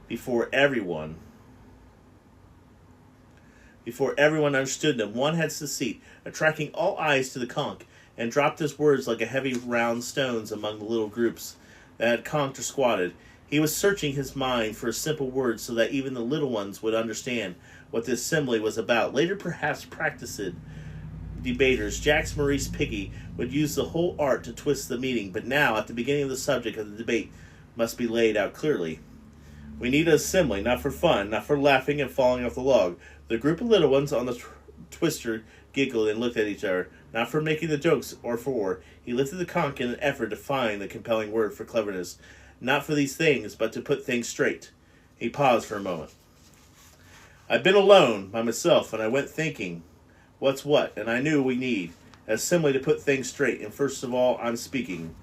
before everyone understood them. One had the seat, attracting all eyes to the conch, and dropped his words like a heavy round stones among the little groups that had conked or squatted. He was searching his mind for a simple word so that even the little ones would understand what the assembly was about. Later, perhaps, practiced debaters, Jack's Maurice Piggy, would use the whole art to twist the meeting, but now, at the beginning of the subject of the debate, must be laid out clearly. We need an assembly, not for fun, not for laughing and falling off the log. The group of little ones on the twister giggled and looked at each other, not for making the jokes or for. He lifted the conch in an effort to find the compelling word for cleverness. Not for these things, but to put things straight. He paused for a moment. I've been alone by myself, and I went thinking what's what, and I knew we need assembly to put things straight, and first of all, I'm speaking.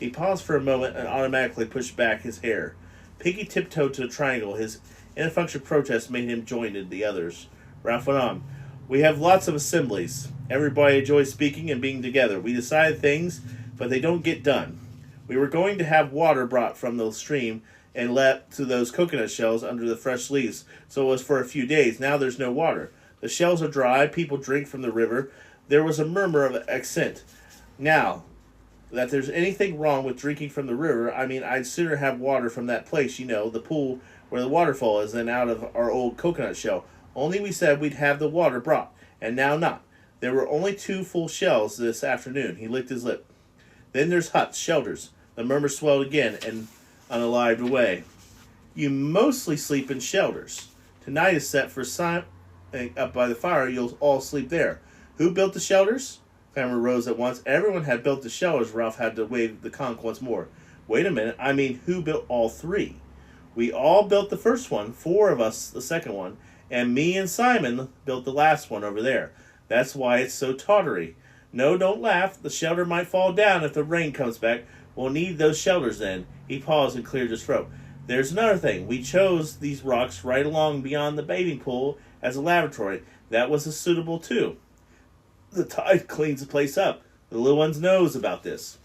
He paused for a moment and automatically pushed back his hair. Piggy tiptoed to the triangle. His ineffectual protest made him join the others. Ralph went on. We have lots of assemblies. Everybody enjoys speaking and being together. We decide things, but they don't get done. We were going to have water brought from the stream and let to those coconut shells under the fresh leaves, so it was for a few days. Now there's no water. The shells are dry. People drink from the river. There was a murmur of accent. Now, that there's anything wrong with drinking from the river, I mean, I'd sooner have water from that place, the pool where the waterfall is, than out of our old coconut shell. Only we said we'd have the water brought, and now not. There were only 2 full shells this afternoon. He licked his lip. Then there's huts, shelters. The murmur swelled again and unalived away. You mostly sleep in shelters. Tonight is set for up by the fire. You'll all sleep there. Who built the shelters? Clamor rose at once. Everyone had built the shelters. Ralph had to wave the conch once more. Wait a minute. I mean, who built all 3? We all built the first one, 4 of us the second one, and me and Simon built the last one over there. That's why it's so tawdry. No, don't laugh. The shelter might fall down if the rain comes back. We'll need those shelters then. He paused and cleared his throat. There's another thing. We chose these rocks right along beyond the bathing pool as a lavatory. That was suitable too. The tide cleans the place up. The little ones knows about this.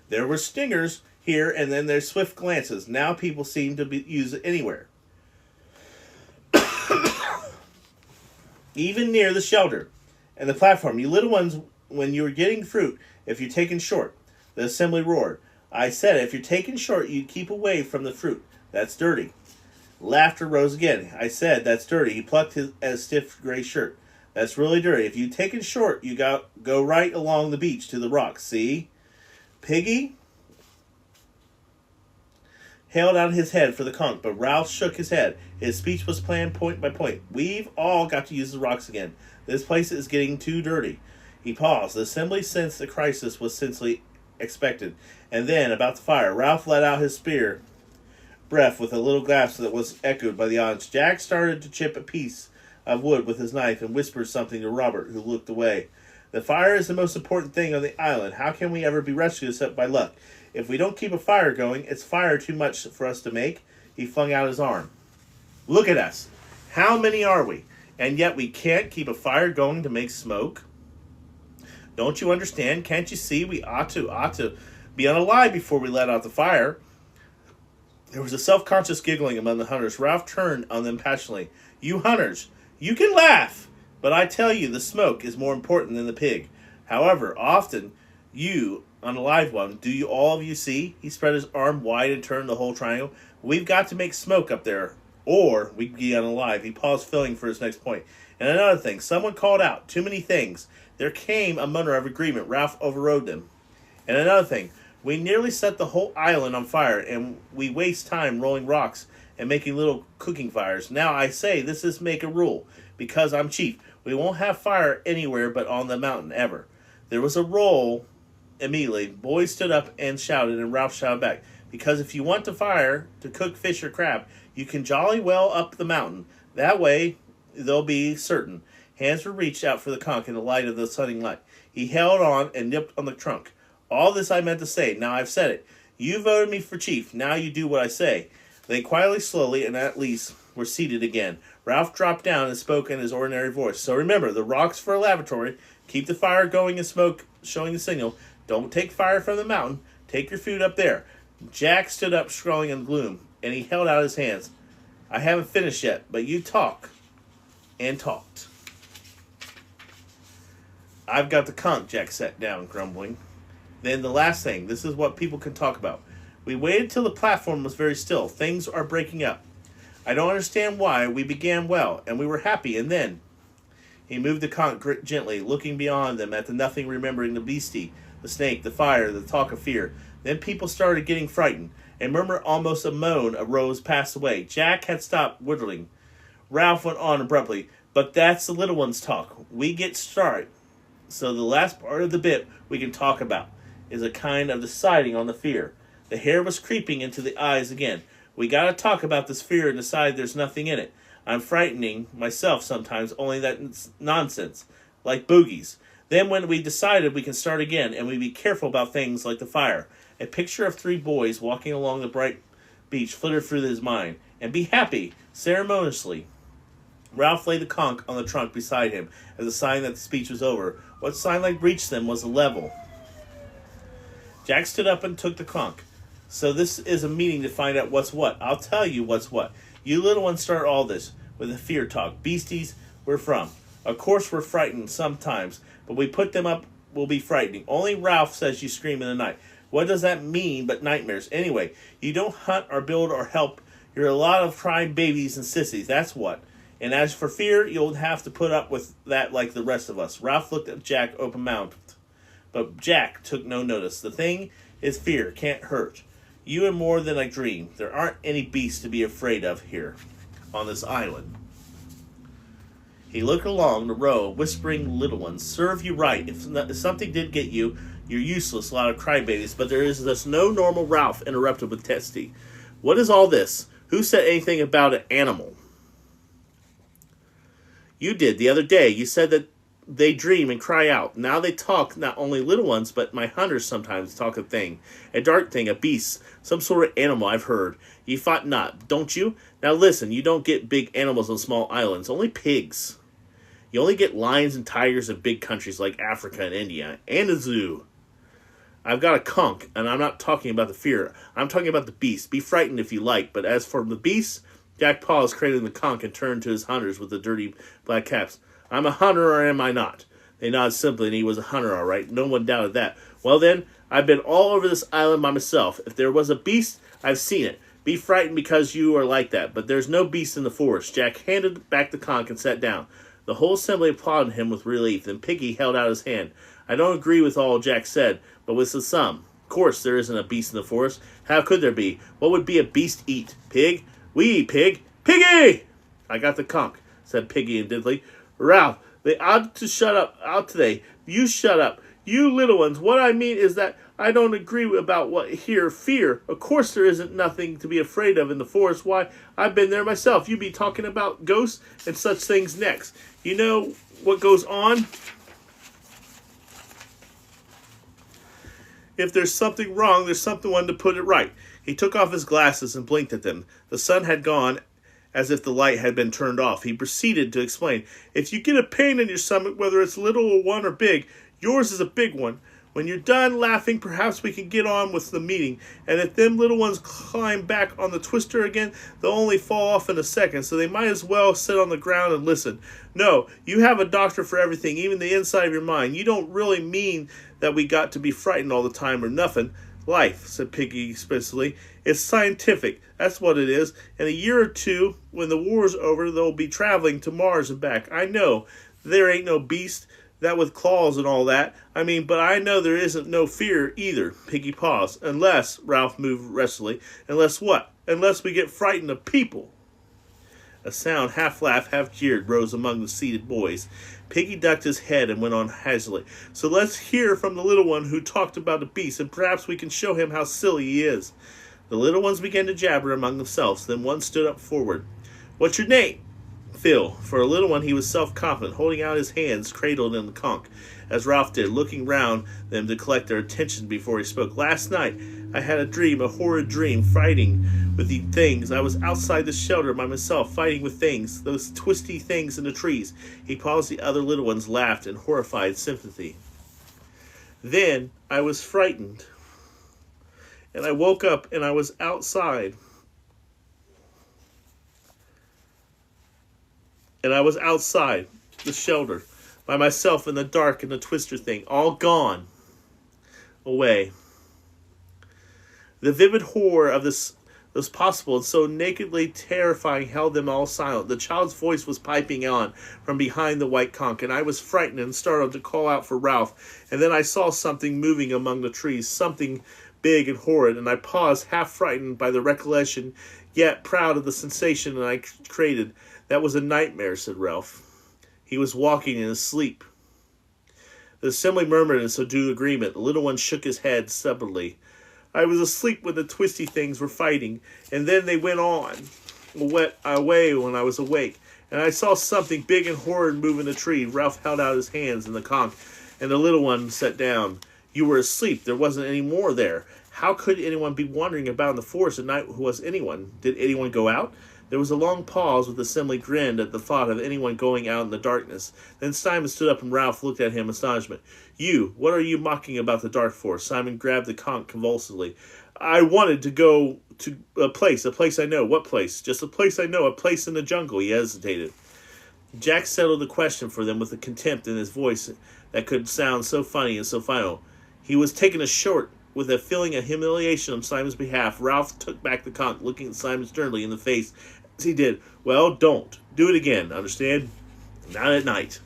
There were stingers here, and then there's swift glances. Now people seem to use it anywhere. Even near the shelter and the platform. You little ones, when you were getting fruit, if you're taken short. The assembly roared. I said, if you're taken short, you keep away from the fruit. That's dirty. Laughter rose again. I said, that's dirty. He plucked his stiff gray shirt. That's really dirty. If you taken short, you go right along the beach to the rocks. See? Piggy held out his head for the conch, but Ralph shook his head. His speech was planned point by point. We've all got to use the rocks again. This place is getting too dirty. He paused. The assembly sensed the crisis was sensibly expected. And then, about the fire, Ralph let out his spear breath with a little gasp that was echoed by the audience. Jack started to chip a piece of wood with his knife and whispered something to Robert, who looked away. The fire is the most important thing on the island. How can we ever be rescued except by luck? If we don't keep a fire going, it's fire too much for us to make. He flung out his arm. Look at us. How many are we? And yet we can't keep a fire going to make smoke? Don't you understand? Can't you see we ought to be unalive before we let out the fire? There was a self-conscious giggling among the hunters. Ralph turned on them passionately. You hunters, you can laugh, but I tell you the smoke is more important than the pig. However, often you, unalive one, do you all of you see? He spread his arm wide and turned the whole triangle. We've got to make smoke up there, or we'd be unalive. He paused, filling for his next point. And another thing, someone called out, too many things. There came a murmur of agreement. Ralph overrode them. And another thing, we nearly set the whole island on fire, and we waste time rolling rocks and making little cooking fires. Now I say this is make a rule, because I'm chief. We won't have fire anywhere but on the mountain, ever. There was a roll immediately. Boys stood up and shouted, and Ralph shouted back, because if you want to fire to cook fish or crab, you can jolly well up the mountain. That way they'll be certain. Hands were reached out for the conch in the light of the sunning light. He held on and nipped on the trunk. All this I meant to say. Now I've said it. You voted me for chief. Now you do what I say. They quietly, slowly, and at least were seated again. Ralph dropped down and spoke in his ordinary voice. So remember, the rocks for a lavatory. Keep the fire going and smoke showing the signal. Don't take fire from the mountain. Take your food up there. Jack stood up, scrawling in gloom, and he held out his hands. I haven't finished yet, but you talk. And talked. I've got the conch, Jack sat down, grumbling. Then the last thing. This is what people can talk about. We waited till the platform was very still. Things are breaking up. I don't understand why. We began well, and we were happy, and then... He moved the conch gently, looking beyond them at the nothing, remembering the beastie, the snake, the fire, the talk of fear. Then people started getting frightened. A murmur, almost a moan, arose, passed away. Jack had stopped whittling. Ralph went on abruptly. But that's the little one's talk. We get started. So the last part of the bit we can talk about is a kind of deciding on the fear. The hair was creeping into the eyes again. We gotta talk about this fear and decide there's nothing in it. I'm frightening myself sometimes, only that's nonsense, like boogies. Then when we decided we can start again, and we be careful about things like the fire. A picture of 3 boys walking along the bright beach flitted through his mind. And be happy, ceremoniously. Ralph laid the conch on the trunk beside him as a sign that the speech was over. What sign like reached them was a level. Jack stood up and took the conch. So this is a meeting to find out what's what. I'll tell you what's what. You little ones start all this with the fear talk. Beasties we're from. Of course we're frightened sometimes, but we put them up will be frightening. Only Ralph says you scream in the night. What does that mean but nightmares? Anyway, you don't hunt or build or help. You're a lot of crying babies and sissies, that's what. And as for fear, you'll have to put up with that like the rest of us. Ralph looked at Jack open-mouthed, but Jack took no notice. The thing is fear, can't hurt. You and more than a dream. There aren't any beasts to be afraid of here, on this island. He looked along the row, whispering little ones. Serve you right. If something did get you, you're useless, a lot of crybabies. But there is this no normal Ralph, interrupted with testy. What is all this? Who said anything about an animal? You did the other day. You said that they dream and cry out. Now they talk, not only little ones, but my hunters sometimes talk a thing. A dark thing, a beast, some sort of animal I've heard. You thought not, don't you? Now listen, you don't get big animals on small islands, only pigs. You only get lions and tigers in big countries like Africa and India, and a zoo. I've got a conch, and I'm not talking about the fear. I'm talking about the beast. Be frightened if you like, but as for the beast, Jack paused, cradling the conch, and turned to his hunters with the dirty black caps. I'm a hunter, or am I not? They nodded simply, and he was a hunter, all right. No one doubted that. Well, then, I've been all over this island by myself. If there was a beast, I've seen it. Be frightened because you are like that, but there's no beast in the forest. Jack handed back the conch and sat down. The whole assembly applauded him with relief. Then Piggy held out his hand. I don't agree with all Jack said, but with the sum. Of course there isn't a beast in the forest. How could there be? What would be a beast eat? Pig? We eat pig. Piggy! I got the conch, said Piggy indignantly. Ralph, they ought to shut up out today. You shut up. You little ones, what I mean is that I don't agree about what here fear. Of course there isn't nothing to be afraid of in the forest. Why, I've been there myself. You be talking about ghosts and such things next. You know what goes on? If there's something wrong, there's someone to put it right. He took off his glasses and blinked at them. The sun had gone, as if the light had been turned off. He proceeded to explain. If you get a pain in your stomach, whether it's little one or big, yours is a big one. When you're done laughing, perhaps we can get on with the meeting. And if them little ones climb back on the twister again, they'll only fall off in a second, so they might as well sit on the ground and listen. No, you have a doctor for everything, even the inside of your mind. You don't really mean that we got to be frightened all the time or nothing. Life, said Piggy explicitly. It's scientific. That's what it is. In a year or two, when the war's over, they'll be traveling to Mars and back. I know there ain't no beast that with claws and all that. I mean, but I know there isn't no fear either. Piggy paused. Unless, Ralph moved restlessly. Unless what? Unless we get frightened of people. A sound, half laugh, half jeered, rose among the seated boys. Piggy ducked his head and went on hazily. So let's hear from the little one who talked about the beast, and perhaps we can show him how silly he is. The little ones began to jabber among themselves. Then one stood up forward. What's your name? Phil. For a little one he was self-confident, holding out his hands cradled in the conch, as Ralph did, looking round them to collect their attention before he spoke. Last night I had a dream, a horrid dream, fighting with the things. I was outside the shelter by myself, fighting with things, those twisty things in the trees. He paused. The other little ones laughed in horrified sympathy. Then I was frightened, and I woke up and I was outside. And I was outside the shelter by myself in the dark, and the twister thing, all gone away. The vivid horror of this was possible and so nakedly terrifying held them all silent. The child's voice was piping on from behind the white conch, and I was frightened and startled to call out for Ralph. And then I saw something moving among the trees, something big and horrid, and I paused, half frightened by the recollection, yet proud of the sensation I created. That was a nightmare, said Ralph. He was walking in his sleep. The assembly murmured in subdued agreement. The little one shook his head stubbornly. I was asleep when the twisty things were fighting, and then they went on. away when I was awake, and I saw something big and horrid move in the tree. Ralph held out his hands, and the conch and the little one sat down. You were asleep. There wasn't any more there. How could anyone be wandering about in the forest at night who was anyone? Did anyone go out? There was a long pause, with the assembly grinned at the thought of anyone going out in the darkness. Then Simon stood up, and Ralph looked at him in astonishment. You, what are you mocking about the dark for? Simon grabbed the conch convulsively. I wanted to go to a place I know. What place? Just a place I know, a place in the jungle. He hesitated. Jack settled the question for them with a contempt in his voice that could sound so funny and so final. He was taken ashort with a feeling of humiliation on Simon's behalf. Ralph took back the conch, looking at Simon sternly in the face as he did. Well, don't. Do it again, understand? Not at night.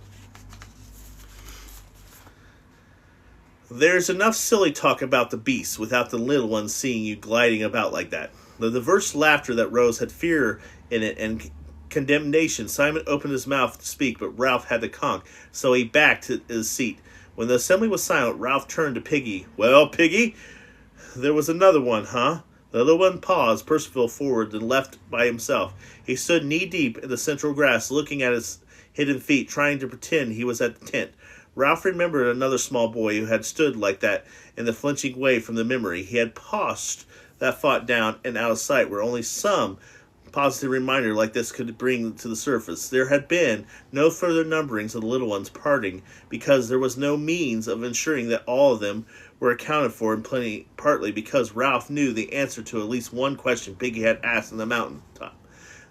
There's enough silly talk about the beasts without the little ones seeing you gliding about like that. The diverse laughter that rose had fear in it and condemnation. Simon opened his mouth to speak, but Ralph had the conch, so he backed to his seat. When the assembly was silent, Ralph turned to Piggy. Well, Piggy, there was another one, huh? The little one paused, Percival forward, and left by himself. He stood knee-deep in the central grass, looking at his hidden feet, trying to pretend he was at the tent. Ralph remembered another small boy who had stood like that in the flinching way from the memory. He had tossed that thought down and out of sight, where only some positive reminder like this could bring to the surface. There had been no further numberings of the little ones parting, because there was no means of ensuring that all of them were accounted for, and partly because Ralph knew the answer to at least one question Piggy had asked on the mountain top.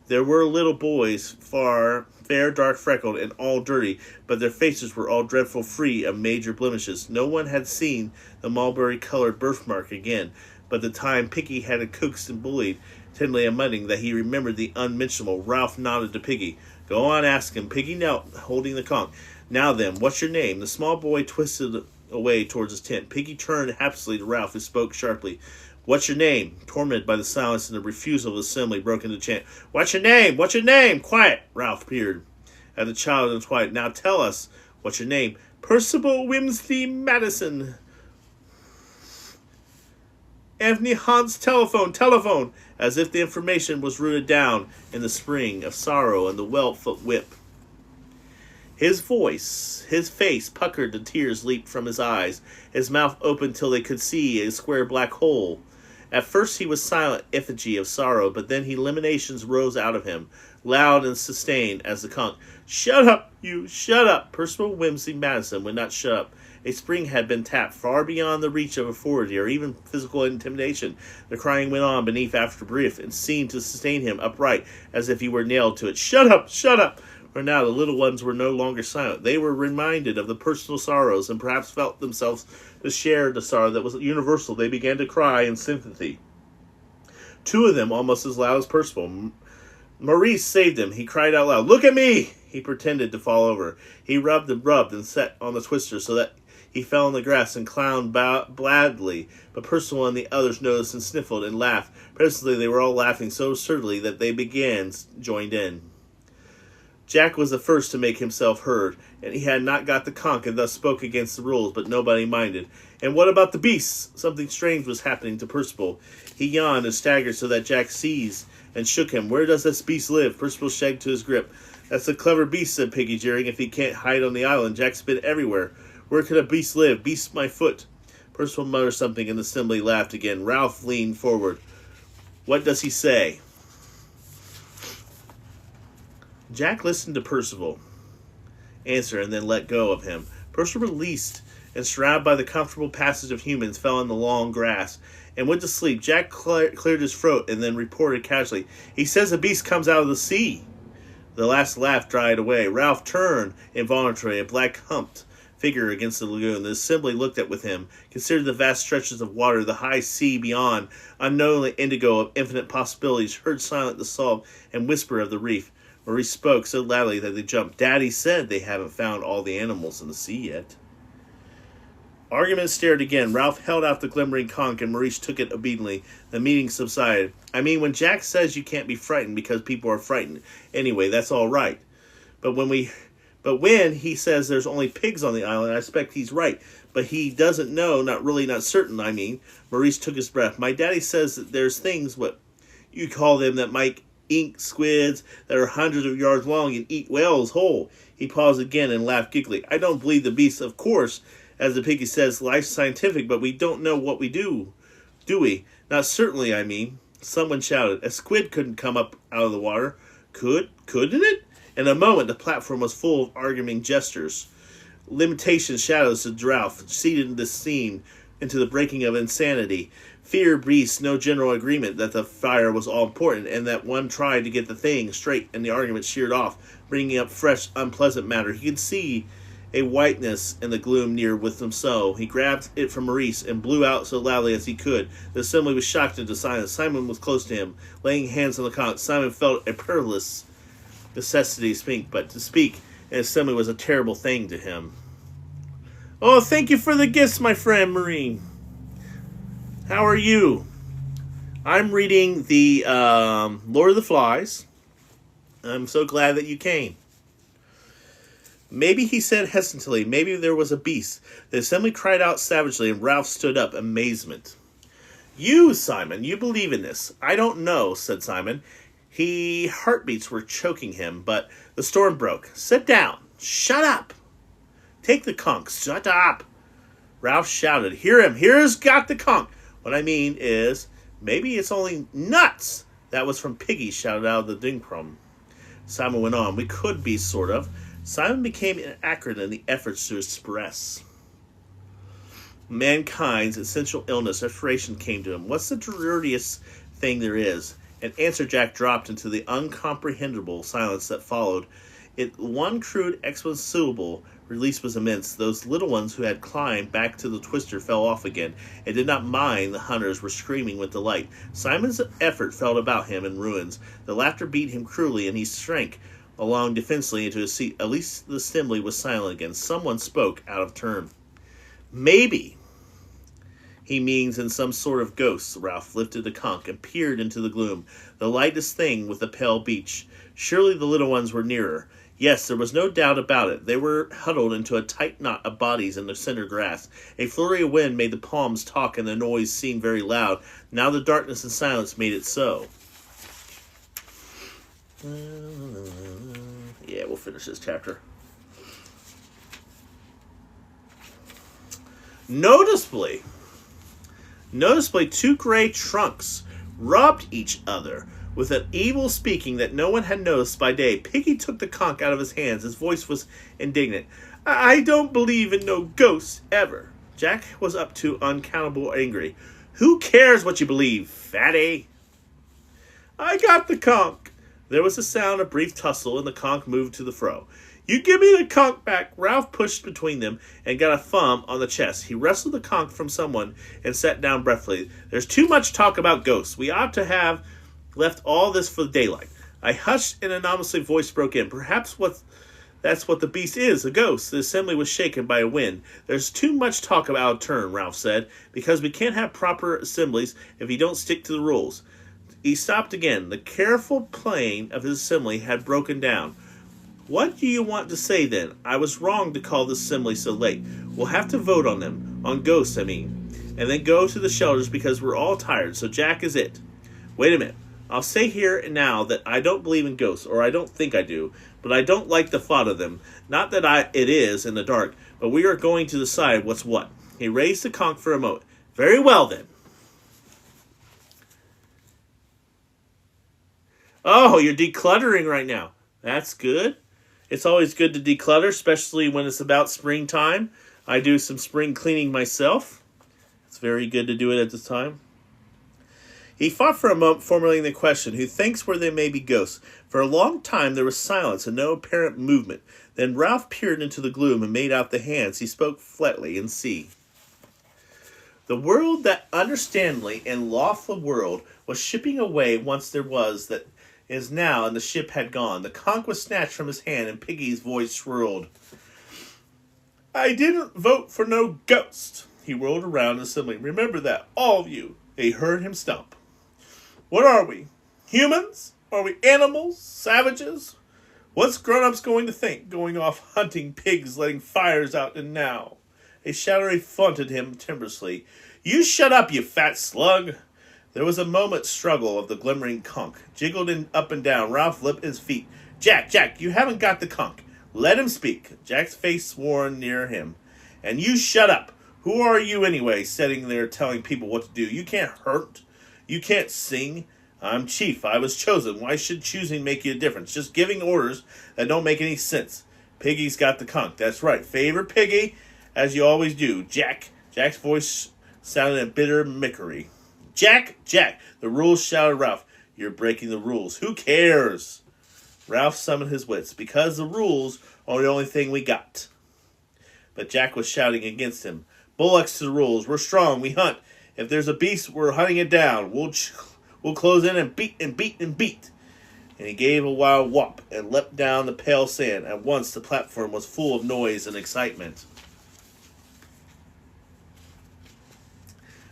There were little boys, fair, dark, freckled, and all dirty, but their faces were all dreadful free of major blemishes. No one had seen the mulberry-colored birthmark again, but the time Piggy had coaxed and bullied, tenderly admitting that he remembered the unmentionable. Ralph nodded to Piggy. Go on, ask him. Piggy knelt, holding the conch. Now then, what's your name? The small boy twisted away towards his tent. Piggy turned hastily to Ralph, who spoke sharply. What's your name? Tormented by the silence and the refusal of the assembly, broke into chant. What's your name? What's your name? Quiet! Ralph peered at the child in quiet. Now tell us. What's your name? Percival Wimsey Madison. Anthony Hunt's telephone, as if the information was rooted down in the spring of sorrow and the well-foot whip. His voice, his face puckered, the tears leaped from his eyes. His mouth opened till they could see a square black hole. At first he was silent effigy of sorrow, but then eliminations rose out of him, loud and sustained as the conch. Shut up, you! Shut up! Percival Wimsey Madison would not shut up. A spring had been tapped far beyond the reach of authority or even physical intimidation. The crying went on beneath after brief and seemed to sustain him upright as if he were nailed to it. Shut up! Shut up! For now the little ones were no longer silent. They were reminded of the personal sorrows and perhaps felt themselves to share the sorrow that was universal. They began to cry in sympathy. Two of them almost as loud as Percival. Maurice saved him. He cried out loud, Look at me! He pretended to fall over. He rubbed and set on the twister so that he fell in the grass and clowned badly, but Percival and the others noticed and sniffled and laughed. Presently they were all laughing so absurdly that they joined in. Jack was the first to make himself heard, and he had not got the conch and thus spoke against the rules, but nobody minded. And what about the beasts? Something strange was happening to Percival. He yawned and staggered so that Jack seized and shook him. Where does this beast live? Percival shagged to his grip. That's a clever beast, said Piggy, jeering. If he can't hide on the island, Jack's been everywhere. Where could a beast live? Beast my foot. Percival muttered something, and the assembly laughed again. Ralph leaned forward. What does he say? Jack listened to Percival answer and then let go of him. Percival released and, surrounded by the comfortable passage of humans, fell in the long grass and went to sleep. Jack cleared his throat and then reported casually, He says a beast comes out of the sea. The last laugh died away. Ralph turned involuntarily, a black humped figure against the lagoon. The assembly looked at with him, considered the vast stretches of water, the high sea beyond, unknowingly indigo of infinite possibilities, heard silent the sob and whisper of the reef. Maurice spoke so loudly that they jumped. Daddy said they haven't found all the animals in the sea yet. Argument stared again. Ralph held out the glimmering conch, and Maurice took it obediently. The meeting subsided. I mean, when Jack says you can't be frightened because people are frightened, anyway, that's all right. But when he says there's only pigs on the island, I expect he's right. But he doesn't know, not certain, I mean. Maurice took his breath. My daddy says that there's things, what you call them, that might ink squids that are hundreds of yards long and eat whales whole. He paused again and laughed giggly. I don't believe the beast, of course. As the piggy says, life's scientific, but we don't know what we do. Do we? Not certainly, I mean. Someone shouted. A squid couldn't come up out of the water. Couldn't it? In a moment, the platform was full of arguing jesters. Limitation shadows to Ralph, seated in the scene into the breaking of insanity. Fear breathed no general agreement that the fire was all important, and that one tried to get the thing straight and the argument sheared off, bringing up fresh, unpleasant matter. He could see a whiteness in the gloom near with him, so he grabbed it from Maurice and blew out so loudly as he could. The assembly was shocked into silence. Simon was close to him, laying hands on the conch. Simon felt a perilous necessity to speak, but to speak in assembly was a terrible thing to him. Oh, thank you for the gifts, my friend Marie. How are you? I'm reading the Lord of the Flies. I'm so glad that you came. Maybe, he said hesitantly, maybe there was a beast. The assembly cried out savagely, and Ralph stood up, amazement. You, Simon, you believe in this. I don't know, said Simon. Heartbeats were choking him, but the storm broke. Sit down. Shut up. Take the conch. Shut up. Ralph shouted. Hear him. Here's got the conch. What I mean is, maybe it's only nuts. That was from Piggy, shouted out of the dinkum. Simon went on. We could be, sort of. Simon became inaccurate in the efforts to express mankind's essential illness. Desperation came to him. What's the dirtiest thing there is? An answer Jack dropped into the uncomprehendable silence that followed. One crude explosible release was immense. Those little ones who had climbed back to the twister fell off again, and did not mind the hunters were screaming with delight. Simon's effort fell about him in ruins. The laughter beat him cruelly, and he shrank along defensively into his seat. At least the assembly was silent again. Someone spoke out of turn. Maybe he means in some sort of ghost. Ralph lifted the conch and peered into the gloom. The lightest thing with the pale beach. Surely the little ones were nearer. Yes, there was no doubt about it. They were huddled into a tight knot of bodies in the cinder grass. A flurry of wind made the palms talk, and the noise seemed very loud. Now the darkness and silence made it so. Yeah, we'll finish this chapter. Noticeably, two gray trunks rubbed each other with an evil speaking that no one had noticed by day. Piggy took the conch out of his hands. His voice was indignant. I don't believe in no ghosts, ever. Jack was up to uncountable angry. Who cares what you believe, fatty? I got the conch. There was a sound of brief tussle, and the conch moved to the fro. You give me the conch back. Ralph pushed between them and got a thumb on the chest. He wrestled the conch from someone and sat down breathlessly. There's too much talk about ghosts. We ought to have left all this for daylight. I hushed, and an anonymously voice broke in. Perhaps that's what the beast is, a ghost. The assembly was shaken by a wind. There's too much talk about turn, Ralph said, because we can't have proper assemblies if you don't stick to the rules. He stopped again. The careful playing of his assembly had broken down. What do you want to say, then? I was wrong to call this assembly so late. We'll have to vote on them. On ghosts, I mean. And then go to the shelters because we're all tired, so Jack is it. Wait a minute. I'll say here and now that I don't believe in ghosts, or I don't think I do, but I don't like the thought of them. Not that it is in the dark, but we are going to decide what's what. He raised the conch for a moment. Very well, then. Oh, you're decluttering right now. That's good. It's always good to declutter, especially when it's about springtime. I do some spring cleaning myself. It's very good to do it at this time. He fought for a moment, formulating the question, who thinks where there may be ghosts? For a long time there was silence and no apparent movement. Then Ralph peered into the gloom and made out the hands. He spoke flatly in C. The world, that understandingly and lawful world, was shipping away once there was that is now, and the ship had gone. The conch was snatched from his hand, and Piggy's voice swirled. I didn't vote for no ghost. He whirled around in the assembly. Remember that, all of you. They heard him stump. What are we? Humans? Are we animals? Savages? What's grown-ups going to think, going off hunting pigs, letting fires out and now? A shouter affronted him timorously. You shut up, you fat slug. There was a moment's struggle of the glimmering conch. Jiggled up and down. Ralph leaped his feet. Jack, you haven't got the conch. Let him speak. Jack's face swore near him. And you shut up. Who are you anyway, sitting there telling people what to do? You can't hurt. You can't sing. I'm chief. I was chosen. Why should choosing make you a difference? Just giving orders that don't make any sense. Piggy's got the conch. That's right. Favor Piggy, as you always do. Jack's voice sounded in bitter mockery. Jack, the rules, shouted Ralph. You're breaking the rules. Who cares? Ralph summoned his wits. Because the rules are the only thing we got. But Jack was shouting against him. Bullocks to the rules. We're strong. We hunt. If there's a beast, we're hunting it down. We'll close in and beat and beat and beat. And he gave a wild whoop and leapt down the pale sand. At once the platform was full of noise and excitement.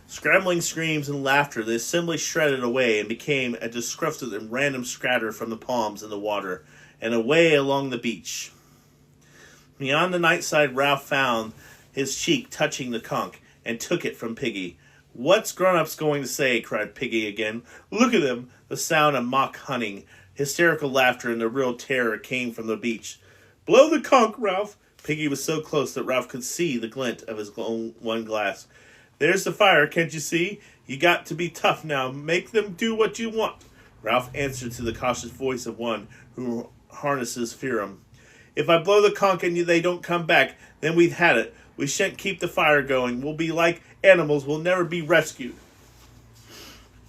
Scrambling screams and laughter, the assembly shredded away and became a disgusted and random scatter from the palms in the water and away along the beach. Beyond the night side, Ralph found his cheek touching the conch and took it from Piggy. What's grown-ups going to say? Cried Piggy again. Look at them! The sound of mock hunting, hysterical laughter, and the real terror came from the beach. Blow the conch, Ralph! Piggy was so close that Ralph could see the glint of his one glass. There's the fire, can't you see? You got to be tough now. Make them do what you want. Ralph answered to the cautious voice of one who harnesses Fearum. If I blow the conch and they don't come back, then we've had it. We shan't keep the fire going. We'll be like animals. We'll never be rescued.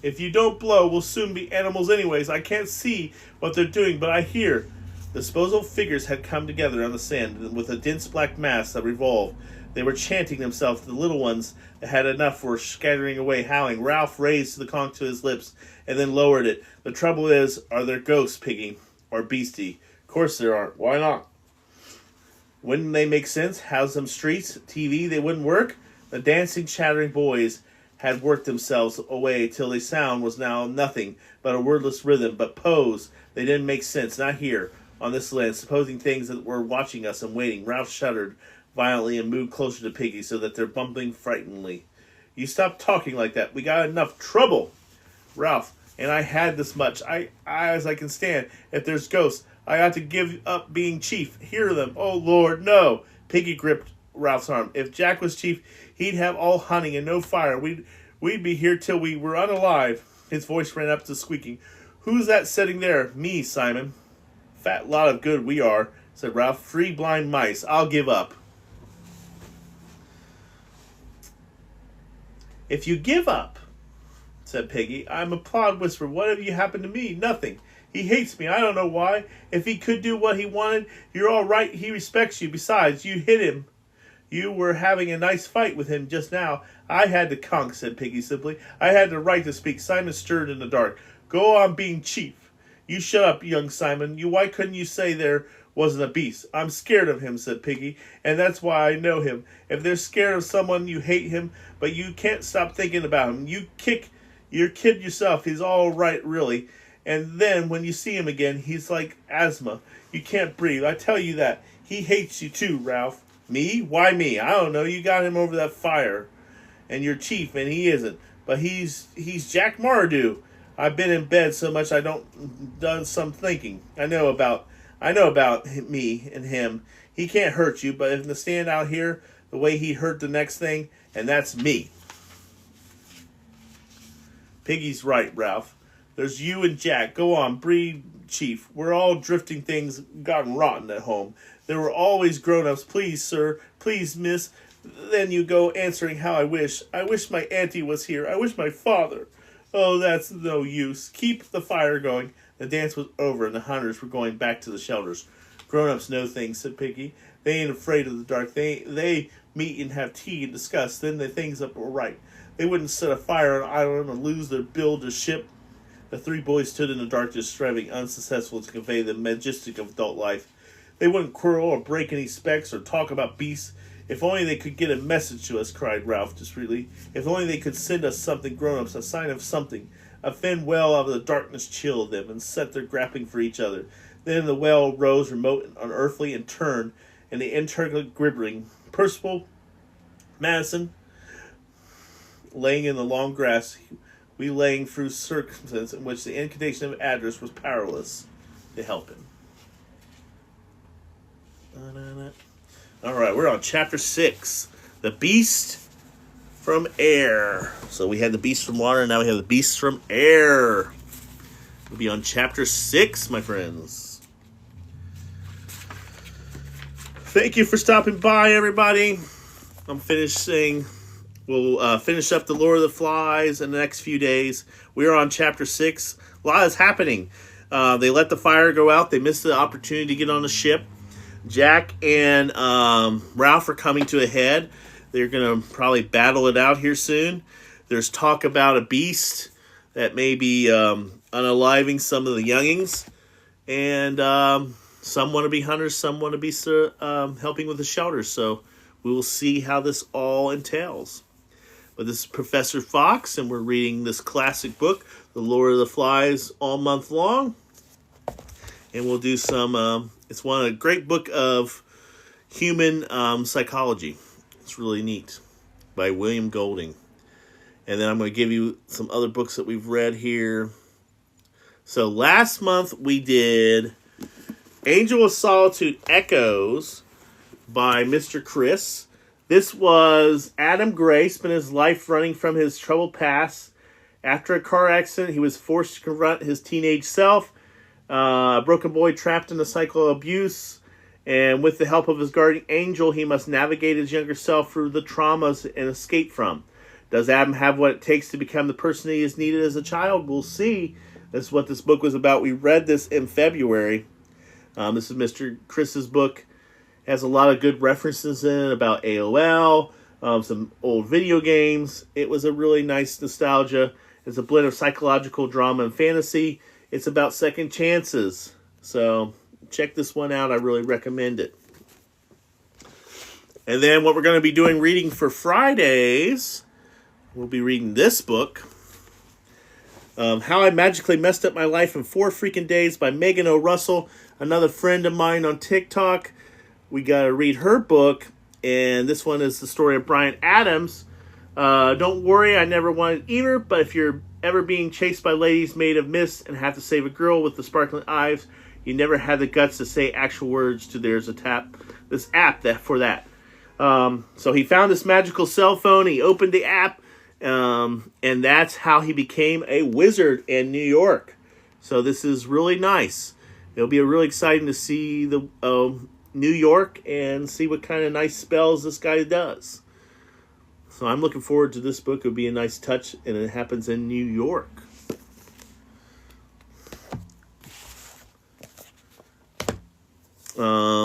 If you don't blow, we'll soon be animals anyways. I can't see what they're doing, but I hear. The disposal figures had come together on the sand with a dense black mass that revolved. They were chanting themselves. The little ones that had enough were scattering away, howling. Ralph raised the conch to his lips and then lowered it. The trouble is, are there ghosts, Piggy? Or beastie? Of course there aren't. Why not? Wouldn't they make sense? House them streets, TV, they wouldn't work? The dancing, chattering boys had worked themselves away till the sound was now nothing but a wordless rhythm. But pose, they didn't make sense, not here, on this land, supposing things that were watching us and waiting. Ralph shuddered violently and moved closer to Piggy so that they're bumping frighteningly. You stop talking like that. We got enough trouble. Ralph, and I had this much. I as I can stand. If there's ghosts, I ought to give up being chief. Hear them. Oh, Lord, no. Piggy gripped Ralph's arm. If Jack was chief, he'd have all hunting and no fire. We'd be here till we were unalive. His voice ran up to squeaking. Who's that sitting there? Me, Simon. Fat lot of good we are, said Ralph. 3 blind mice. I'll give up. If you give up, said Piggy, I'm a plod whisper. What have you happened to me? Nothing. He hates me. I don't know why. If he could do what he wanted, you're all right. He respects you. Besides, you hit him. You were having a nice fight with him just now. I had the conch, said Piggy simply. I had the right to speak. Simon stirred in the dark. Go on being chief. You shut up, young Simon. Why couldn't you say there wasn't a beast? I'm scared of him, said Piggy, and that's why I know him. If they're scared of someone, you hate him, but you can't stop thinking about him. You're kid yourself. He's all right, really. And then when you see him again, he's like asthma. You can't breathe. I tell you that. He hates you too, Ralph. Me? Why me? I don't know. You got him over that fire. And you're chief, and he isn't. But he's Jack Mardu. I've been in bed so much I don't done some thinking. I know about me and him. He can't hurt you, but if to stand out here the way he hurt the next thing, and that's me. Piggy's right, Ralph. There's you and Jack. Go on, breed, chief. We're all drifting things gotten rotten at home. There were always grown-ups. Please, sir. Please, miss. Then you go answering how I wish. I wish my auntie was here. I wish my father. Oh, that's no use. Keep the fire going. The dance was over and the hunters were going back to the shelters. Grown-ups know things, said Piggy. They ain't afraid of the dark. They meet and have tea and discuss. Then the things up were right. They wouldn't set a fire on an island or lose their build or ship. The 3 boys stood in the darkness, striving unsuccessful to convey the majestic of adult life. They wouldn't quarrel or break any specks or talk about beasts. If only they could get a message to us, cried Ralph discreetly. If only they could send us something, grown-ups, a sign of something. A thin well out of the darkness chilled them and set their grappling for each other. Then the well rose remote and unearthly and turned, and the intricate gribbling. Percival Madison, laying in the long grass, relaying through circumstances in which the incantation of Adris was powerless to help him. Alright, we're on chapter 6. The Beast from Air. So we had the Beast from Water, and now we have the Beast from Air. We'll be on chapter 6, my friends. Thank you for stopping by, everybody. I'm finishing. We'll finish up the Lord of the Flies in the next few days. We are on chapter 6. A lot is happening. They let the fire go out. They missed the opportunity to get on the ship. Jack and Ralph are coming to a head. They're going to probably battle it out here soon. There's talk about a beast that may be unaliving some of the youngings. And some want to be hunters, some want to be helping with the shelters. So we will see how this all entails. But this is Professor Fox, and we're reading this classic book, The Lord of the Flies, all month long. And we'll do some, it's a great book of human psychology. It's really neat, by William Golding. And then I'm going to give you some other books that we've read here. So last month we did Angel of Solitude Echoes by Mr. Chris. This was Adam Gray spent his life running from his troubled past. After a car accident, he was forced to confront his teenage self. A broken boy trapped in a cycle of abuse. And with the help of his guardian angel, he must navigate his younger self through the traumas and escape from. Does Adam have what it takes to become the person he is needed as a child? We'll see. This is what this book was about. We read this in February. This is Mr. Chris's book. Has a lot of good references in it about AOL, some old video games. It was a really nice nostalgia. It's a blend of psychological drama and fantasy. It's about second chances. So check this one out. I really recommend it. And then what we're going to be doing reading for Fridays, we'll be reading this book. How I Magically Messed Up My Life in 4 Freaking Days by Megan O. Russell, another friend of mine on TikTok. We got to read her book, and this one is the story of Bryan Adams. Don't worry, I never wanted either, but if you're ever being chased by ladies made of mist and have to save a girl with the sparkling eyes, you never had the guts to say actual words to this app for that. So he found this magical cell phone, he opened the app, and that's how he became a wizard in New York. So this is really nice. It'll be really exciting to see the New York and see what kind of nice spells this guy does. So I'm looking forward to this book. It'll be a nice touch, and it happens in New York.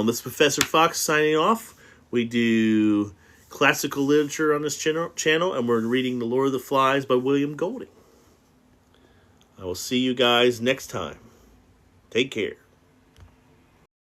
This is Professor Fox signing off. We do classical literature on this channel, and we're reading The Lord of the Flies by William Golding. I will see you guys next time. Take care.